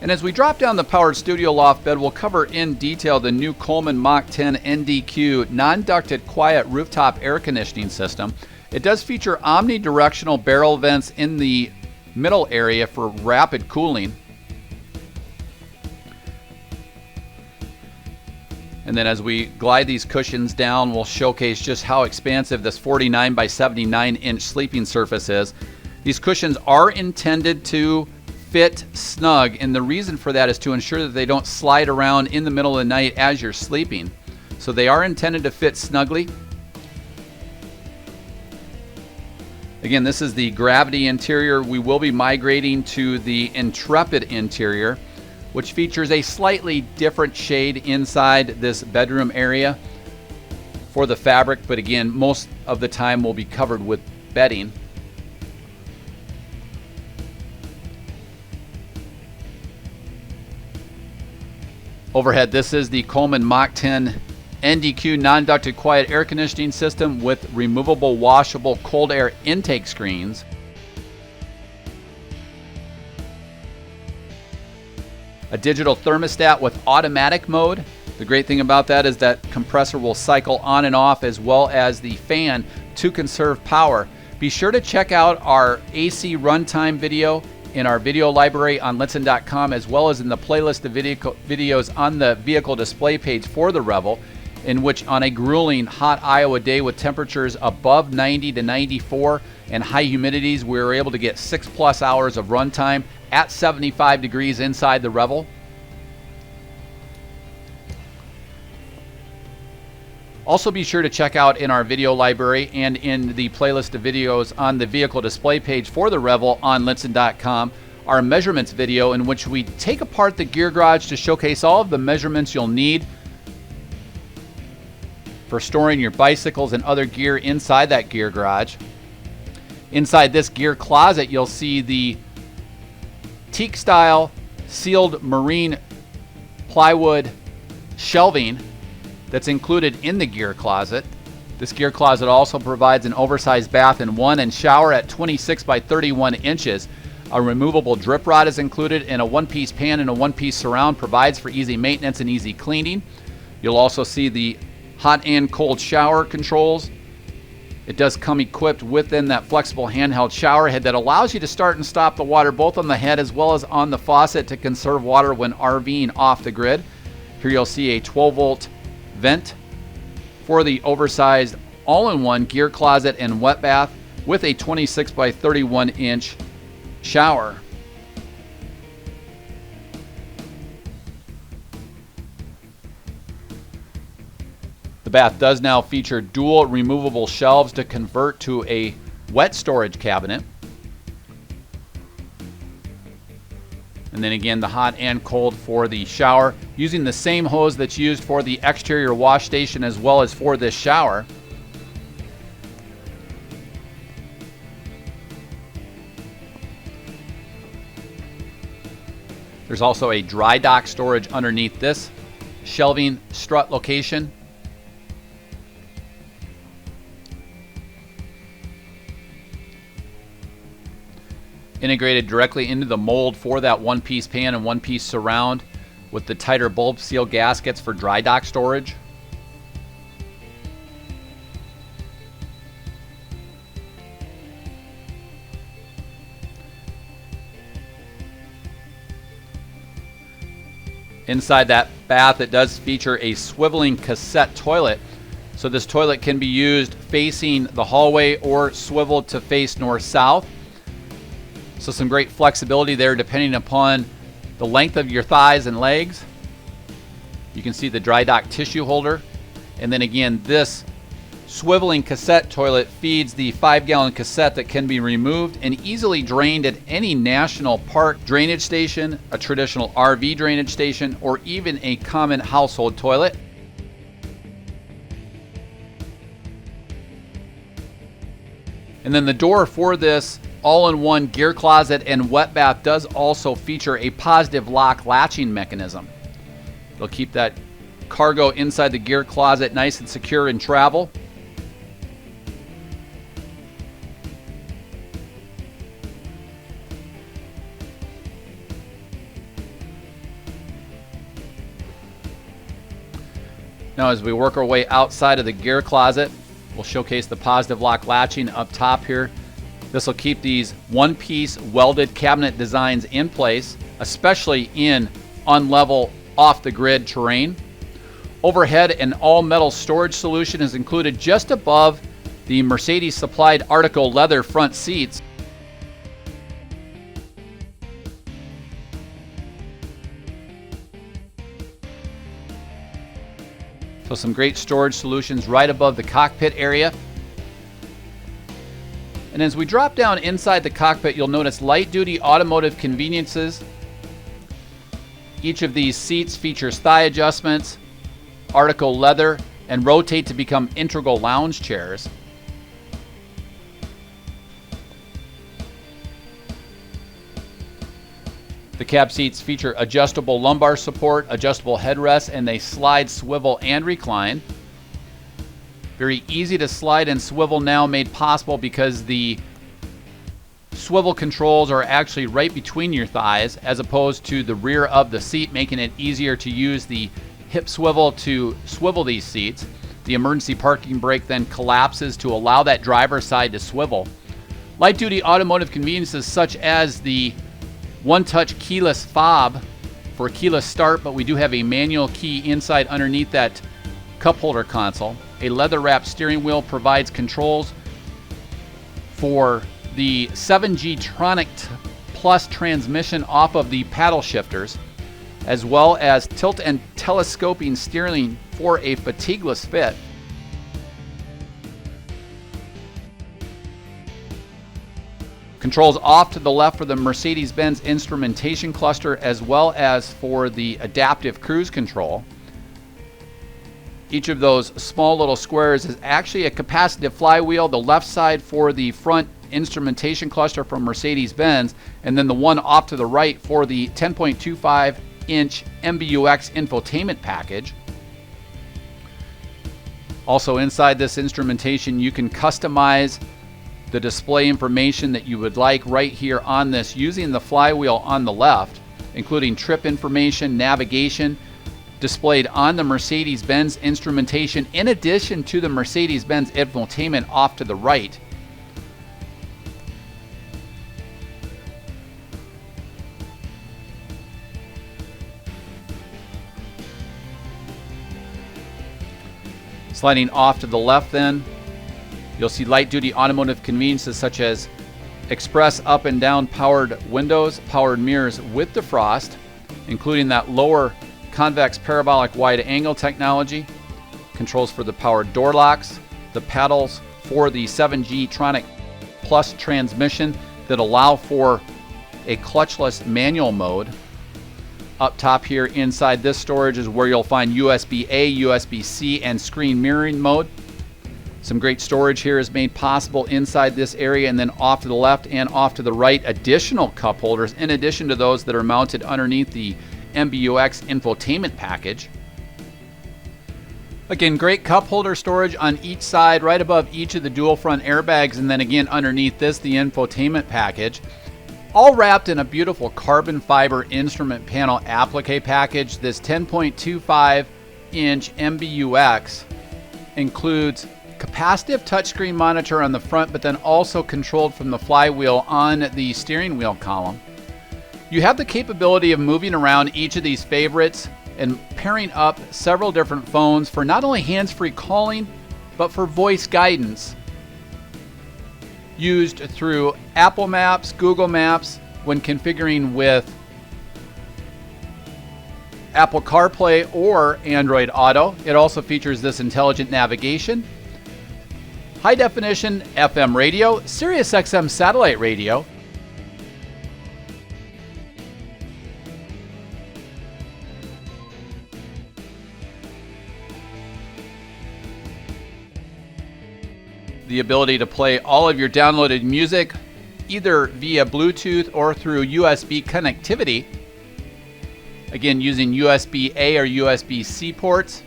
And as we drop down the powered studio loft bed, we'll cover in detail the new Coleman Mach 10 NDQ non-ducted quiet rooftop air conditioning system. It does feature omnidirectional barrel vents in the middle area for rapid cooling. And then as we glide these cushions down, we'll showcase just how expansive this 49 by 79 inch sleeping surface is. These cushions are intended to fit snug, and the reason for that is to ensure that they don't slide around in the middle of the night as you're sleeping. So they are intended to fit snugly. Again, this is the Gravity interior. We will be migrating to the Intrepid interior, which features a slightly different shade inside this bedroom area for the fabric, but again, most of the time will be covered with bedding. Overhead, this is the Coleman Mach 10 NDQ non-ducted quiet air conditioning system with removable washable cold air intake screens. A digital thermostat with automatic mode. The great thing about that is that compressor will cycle on and off, as well as the fan, to conserve power. Be sure to check out our AC runtime video in our video library on Lichtsinn.com, as well as in the playlist of videos on the vehicle display page for the Revel, in which on a grueling hot Iowa day with temperatures above 90 to 94 and high humidities, we were able to get 6+ hours of runtime at 75 degrees inside the Revel. Also be sure to check out in our video library and in the playlist of videos on the vehicle display page for the Revel on Lichtsinn.com our measurements video, in which we take apart the gear garage to showcase all of the measurements you'll need for storing your bicycles and other gear inside that gear garage. Inside this gear closet, you'll see the teak style sealed marine plywood shelving that's included in the gear closet. This gear closet also provides an oversized bath and shower at 26 by 31 inches. A removable drip rod is included, and a one-piece pan and a one-piece surround provides for easy maintenance and easy cleaning. You'll also see the hot and cold shower controls. It does come equipped within that flexible handheld shower head that allows you to start and stop the water both on the head as well as on the faucet to conserve water when RVing off the grid. Here you'll see a 12-volt vent for the oversized all-in-one gear closet and wet bath with a 26 by 31 inch shower. The bath does now feature dual removable shelves to convert to a wet storage cabinet. And then again, the hot and cold for the shower, using the same hose that's used for the exterior wash station as well as for this shower. There's also a dry dock storage underneath this shelving strut location. Integrated directly into the mold for that one-piece pan and one-piece surround with the tighter bulb seal gaskets for dry dock storage. Inside that bath, it does feature a swiveling cassette toilet. So this toilet can be used facing the hallway or swiveled to face north-south. So some great flexibility there depending upon the length of your thighs and legs. You can see the dry dock tissue holder. And then again, this swiveling cassette toilet feeds the 5-gallon cassette that can be removed and easily drained at any national park drainage station, a traditional RV drainage station, or even a common household toilet. And then the door for this all-in-one gear closet and wet bath does also feature a positive lock latching mechanism. It'll keep that cargo inside the gear closet nice and secure in travel. Now as we work our way outside of the gear closet, we'll showcase the positive lock latching up top here. This will keep these one-piece welded cabinet designs in place, especially in unlevel, off-the-grid terrain. Overhead, an all-metal storage solution is included just above the Mercedes supplied Article leather front seats. So some great storage solutions right above the cockpit area. And as we drop down inside the cockpit, you'll notice light-duty automotive conveniences. Each of these seats features thigh adjustments, Article leather, and rotate to become integral lounge chairs. The cab seats feature adjustable lumbar support, adjustable headrests, and they slide, swivel, and recline. Very easy to slide and swivel now, made possible because the swivel controls are actually right between your thighs as opposed to the rear of the seat, making it easier to use the hip swivel to swivel these seats. The emergency parking brake then collapses to allow that driver's side to swivel. Light-duty automotive conveniences such as the one-touch keyless fob for keyless start, but we do have a manual key inside underneath that cup holder console. A leather-wrapped steering wheel provides controls for the 7G-Tronic Plus transmission off of the paddle shifters, as well as tilt and telescoping steering for a fatigueless fit. Controls off to the left for the Mercedes Benz instrumentation cluster, as well as for the adaptive cruise control. Each of those small little squares is actually a capacitive flywheel. The left side for the front instrumentation cluster from Mercedes Benz, and then the one off to the right for the 10.25-inch MBUX infotainment package. Also inside this instrumentation, you can customize the display information that you would like right here on this using the flywheel on the left, including trip information, navigation, displayed on the Mercedes-Benz instrumentation, in addition to the Mercedes-Benz infotainment off to the right. Sliding off to the left then, you'll see light-duty automotive conveniences such as express up and down powered windows, powered mirrors with defrost, including that lower convex parabolic wide angle technology, controls for the powered door locks, the pedals for the 7G-Tronic Plus transmission that allow for a clutchless manual mode. Up top here inside this storage is where you'll find USB-A, USB-C, and screen mirroring mode. Some great storage here is made possible inside this area, and then off to the left and off to the right, additional cup holders in addition to those that are mounted underneath the MBUX infotainment package. Again, great cup holder storage on each side, right above each of the dual front airbags, and then again underneath this, the infotainment package. All wrapped in a beautiful carbon fiber instrument panel applique package. This 10.25-inch MBUX includes capacitive touchscreen monitor on the front, but then also controlled from the flywheel on the steering wheel column. You have the capability of moving around each of these favorites and pairing up several different phones for not only hands-free calling, but for voice guidance used through Apple Maps, Google Maps, when configuring with Apple CarPlay or Android Auto. It also features this intelligent navigation, high definition FM radio, Sirius XM satellite radio, the ability to play all of your downloaded music either via Bluetooth or through USB connectivity, again using USB-A or USB-C ports.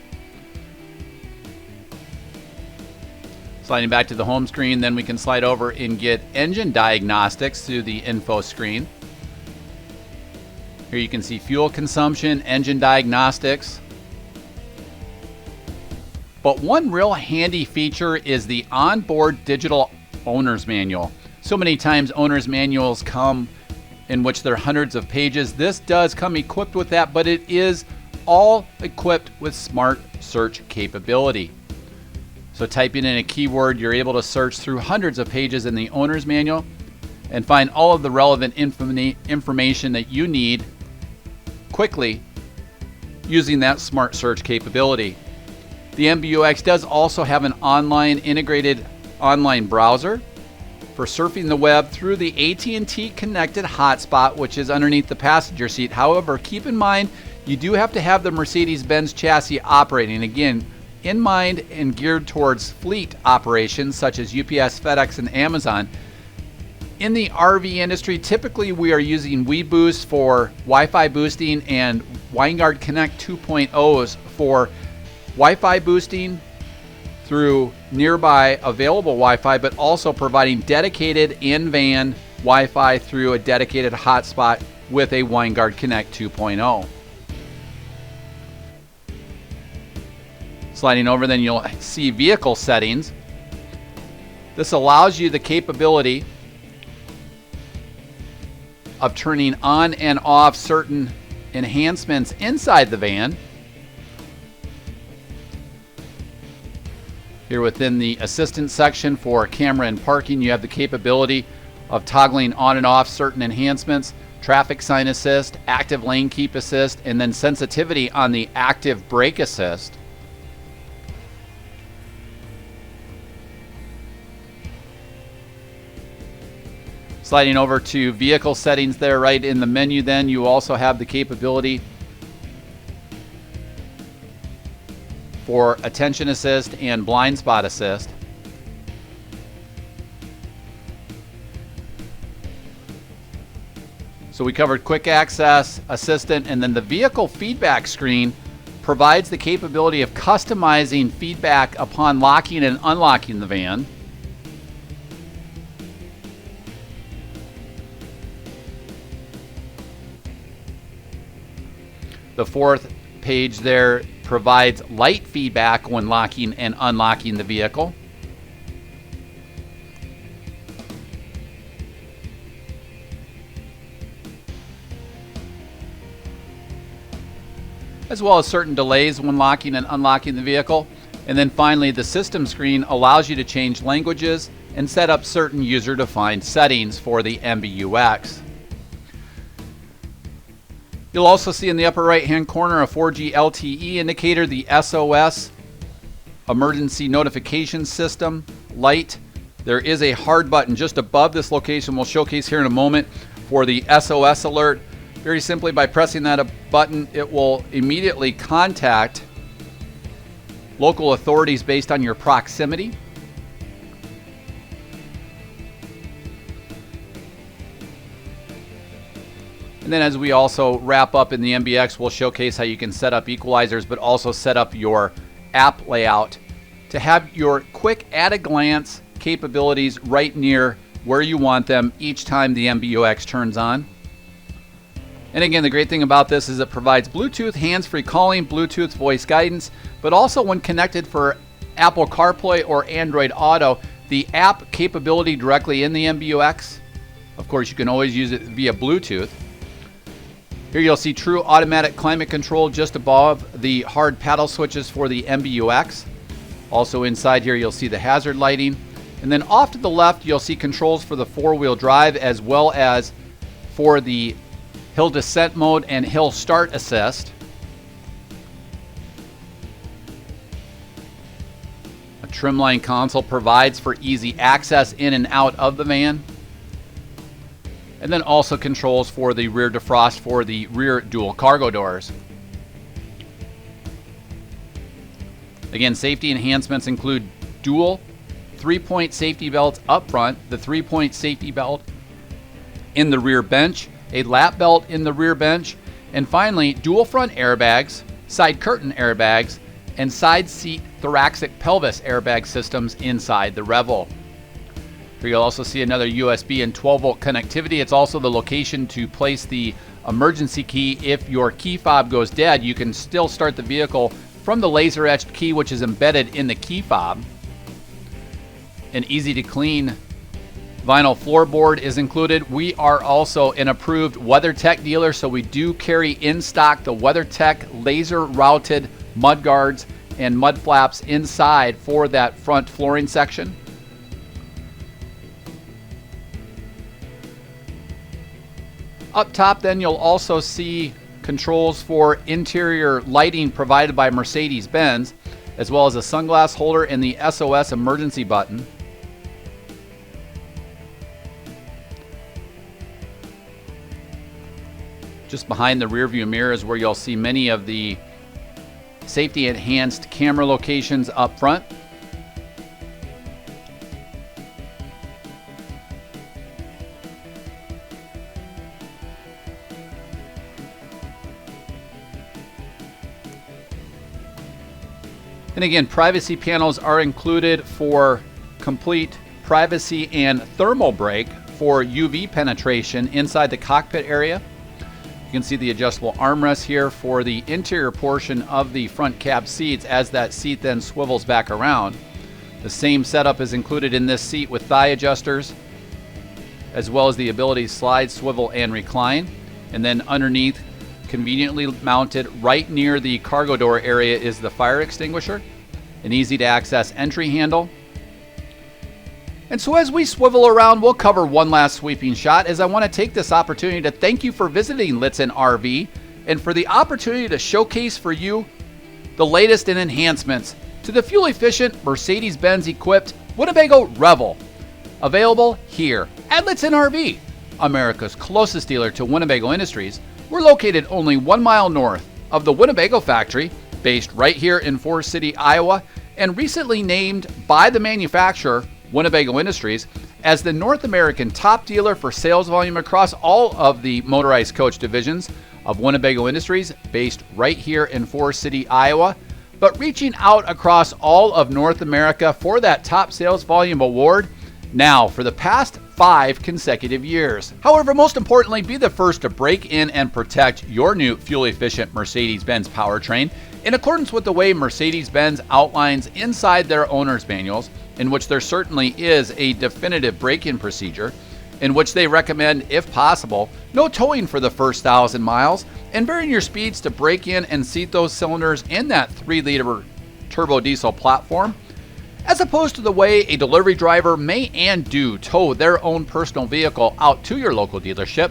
Sliding back to the home screen, then we can slide over and get engine diagnostics through the info screen. Here you can see fuel consumption, engine diagnostics. But one real handy feature is the onboard digital owner's manual. So many times owner's manuals come in which there are hundreds of pages. This does come equipped with that, but it is all equipped with smart search capability. So typing in a keyword, you're able to search through hundreds of pages in the owner's manual and find all of the relevant information that you need quickly using that smart search capability. The MBUX does also have an integrated online browser for surfing the web through the AT&T connected hotspot, which is underneath the passenger seat. However, keep in mind, you do have to have the Mercedes Benz chassis operating. Again, in mind and geared towards fleet operations such as UPS, FedEx, and Amazon. In the RV industry, typically we are using WeBoost for Wi-Fi boosting and Winegard Connect 2.0s for Wi-Fi boosting through nearby available Wi-Fi, but also providing dedicated in-van Wi-Fi through a dedicated hotspot with a Winegard Connect 2.0. Sliding over, then you'll see vehicle settings. This allows you the capability of turning on and off certain enhancements inside the van. Here within the assistance section for camera and parking, you have the capability of toggling on and off certain enhancements, traffic sign assist, active lane keep assist, and then sensitivity on the active brake assist. Sliding over to vehicle settings there right in the menu, then you also have the capability for attention assist and blind spot assist. So we covered quick access, assistant, and then the vehicle feedback screen provides the capability of customizing feedback upon locking and unlocking the van. The fourth page there provides light feedback when locking and unlocking the vehicle. As well as certain delays when locking and unlocking the vehicle. And then finally, the system screen allows you to change languages and set up certain user-defined settings for the MBUX. You'll also see in the upper right-hand corner a 4G LTE indicator, the SOS emergency notification system light. There is a hard button just above this location we'll showcase here in a moment for the SOS alert. Very simply, by pressing that button, it will immediately contact local authorities based on your proximity. And then as we also wrap up in the MBX, we'll showcase how you can set up equalizers, but also set up your app layout to have your quick at-a-glance capabilities right near where you want them each time the MBUX turns on. And again, the great thing about this is it provides Bluetooth hands-free calling, Bluetooth voice guidance, but also when connected for Apple CarPlay or Android Auto, the app capability directly in the MBUX. Of course, you can always use it via Bluetooth. Here you'll see true automatic climate control just above the hard paddle switches for the MBUX. Also inside here you'll see the hazard lighting. And then off to the left you'll see controls for the four-wheel drive as well as for the hill descent mode and hill start assist. A trimline console provides for easy access in and out of the van. And then also controls for the rear defrost for the rear dual cargo doors. Again, safety enhancements include dual 3-point safety belts up front, the 3-point safety belt in the rear bench, a lap belt in the rear bench, and finally dual front airbags, side curtain airbags, and side seat thoracic pelvis airbag systems inside the Revel. Here you'll also see another USB and 12-volt connectivity. It's also the location to place the emergency key. If your key fob goes dead, you can still start the vehicle from the laser etched key, which is embedded in the key fob. An easy to clean vinyl floorboard is included. We are also an approved WeatherTech dealer, so we do carry in stock the WeatherTech laser routed mud guards and mud flaps inside for that front flooring section. Up top then you'll also see controls for interior lighting provided by Mercedes Benz, as well as a sunglass holder and the SOS emergency button. Just behind the rear view mirror is where you'll see many of the safety enhanced camera locations up front. And again, privacy panels are included for complete privacy and thermal brake for UV penetration inside the cockpit area. You can see the adjustable armrest here for the interior portion of the front cab seats as that seat then swivels back around. The same setup is included in this seat with thigh adjusters, as well as the ability to slide, swivel, and recline. And then underneath, conveniently mounted right near the cargo door area, is the fire extinguisher, an easy to access entry handle. And so as we swivel around, we'll cover one last sweeping shot, as I want to take this opportunity to thank you for visiting Lichtsinn RV and for the opportunity to showcase for you the latest in enhancements to the fuel-efficient Mercedes-Benz equipped Winnebago Revel, available here at Lichtsinn RV, America's closest dealer to Winnebago Industries. We're located only 1 mile north of the Winnebago factory, based right here in Forest City, Iowa, and recently named by the manufacturer, Winnebago Industries, as the North American top dealer for sales volume across all of the motorized coach divisions of Winnebago Industries, based right here in Forest City, Iowa, but reaching out across all of North America for that top sales volume award now for the past 5 consecutive years. However, most importantly, be the first to break in and protect your new fuel-efficient Mercedes-Benz powertrain in accordance with the way Mercedes-Benz outlines inside their owner's manuals, in which there certainly is a definitive break-in procedure, in which they recommend, if possible, no towing for the first 1,000 miles, and varying your speeds to break in and seat those cylinders in that 3-liter turbo diesel platform, as opposed to the way a delivery driver may and do tow their own personal vehicle out to your local dealership.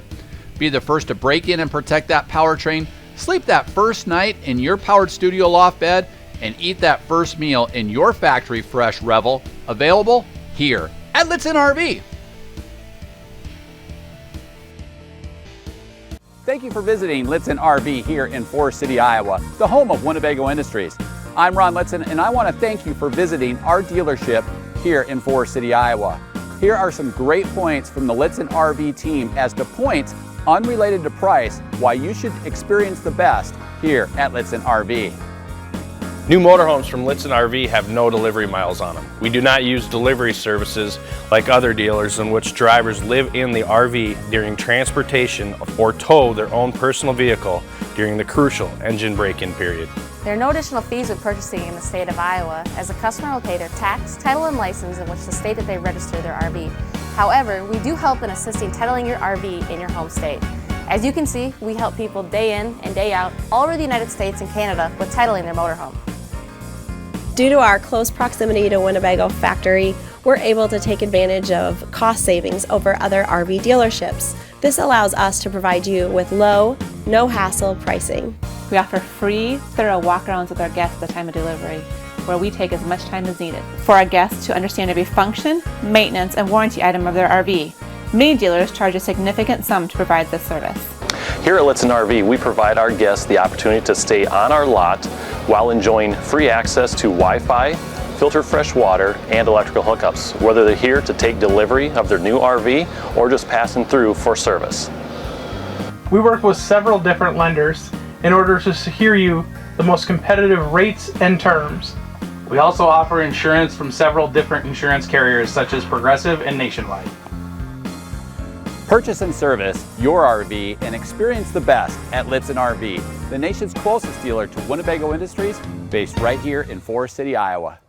Be the first to break in and protect that powertrain, sleep that first night in your powered studio loft bed, and eat that first meal in your factory fresh Revel, available here at Lichtsinn RV. Thank you for visiting Lichtsinn RV here in Forest City, Iowa, the home of Winnebago Industries. I'm Ron Lichtsinn, and I want to thank you for visiting our dealership here in Forest City, Iowa. Here are some great points from the Lichtsinn RV team as to points unrelated to price why you should experience the best here at Lichtsinn RV. New motorhomes from Lichtsinn RV have no delivery miles on them. We do not use delivery services like other dealers in which drivers live in the RV during transportation or tow their own personal vehicle during the crucial engine break-in period. There are no additional fees with purchasing in the state of Iowa, as the customer will pay their tax, title, and license in which the state that they register their RV. However, we do help in assisting titling your RV in your home state. As you can see, we help people day in and day out all over the United States and Canada with titling their motorhome. Due to our close proximity to Winnebago factory, we're able to take advantage of cost savings over other RV dealerships. This allows us to provide you with low, no-hassle pricing. We offer free, thorough walkarounds with our guests at the time of delivery, where we take as much time as needed for our guests to understand every function, maintenance, and warranty item of their RV. Many dealers charge a significant sum to provide this service. Here at Lichtsinn RV, we provide our guests the opportunity to stay on our lot while enjoying free access to Wi-Fi, filtered fresh water, and electrical hookups, whether they're here to take delivery of their new RV or just passing through for service. We work with several different lenders in order to secure you the most competitive rates and terms. We also offer insurance from several different insurance carriers such as Progressive and Nationwide. Purchase and service your RV and experience the best at Lichtsinn RV, the nation's closest dealer to Winnebago Industries, based right here in Forest City, Iowa.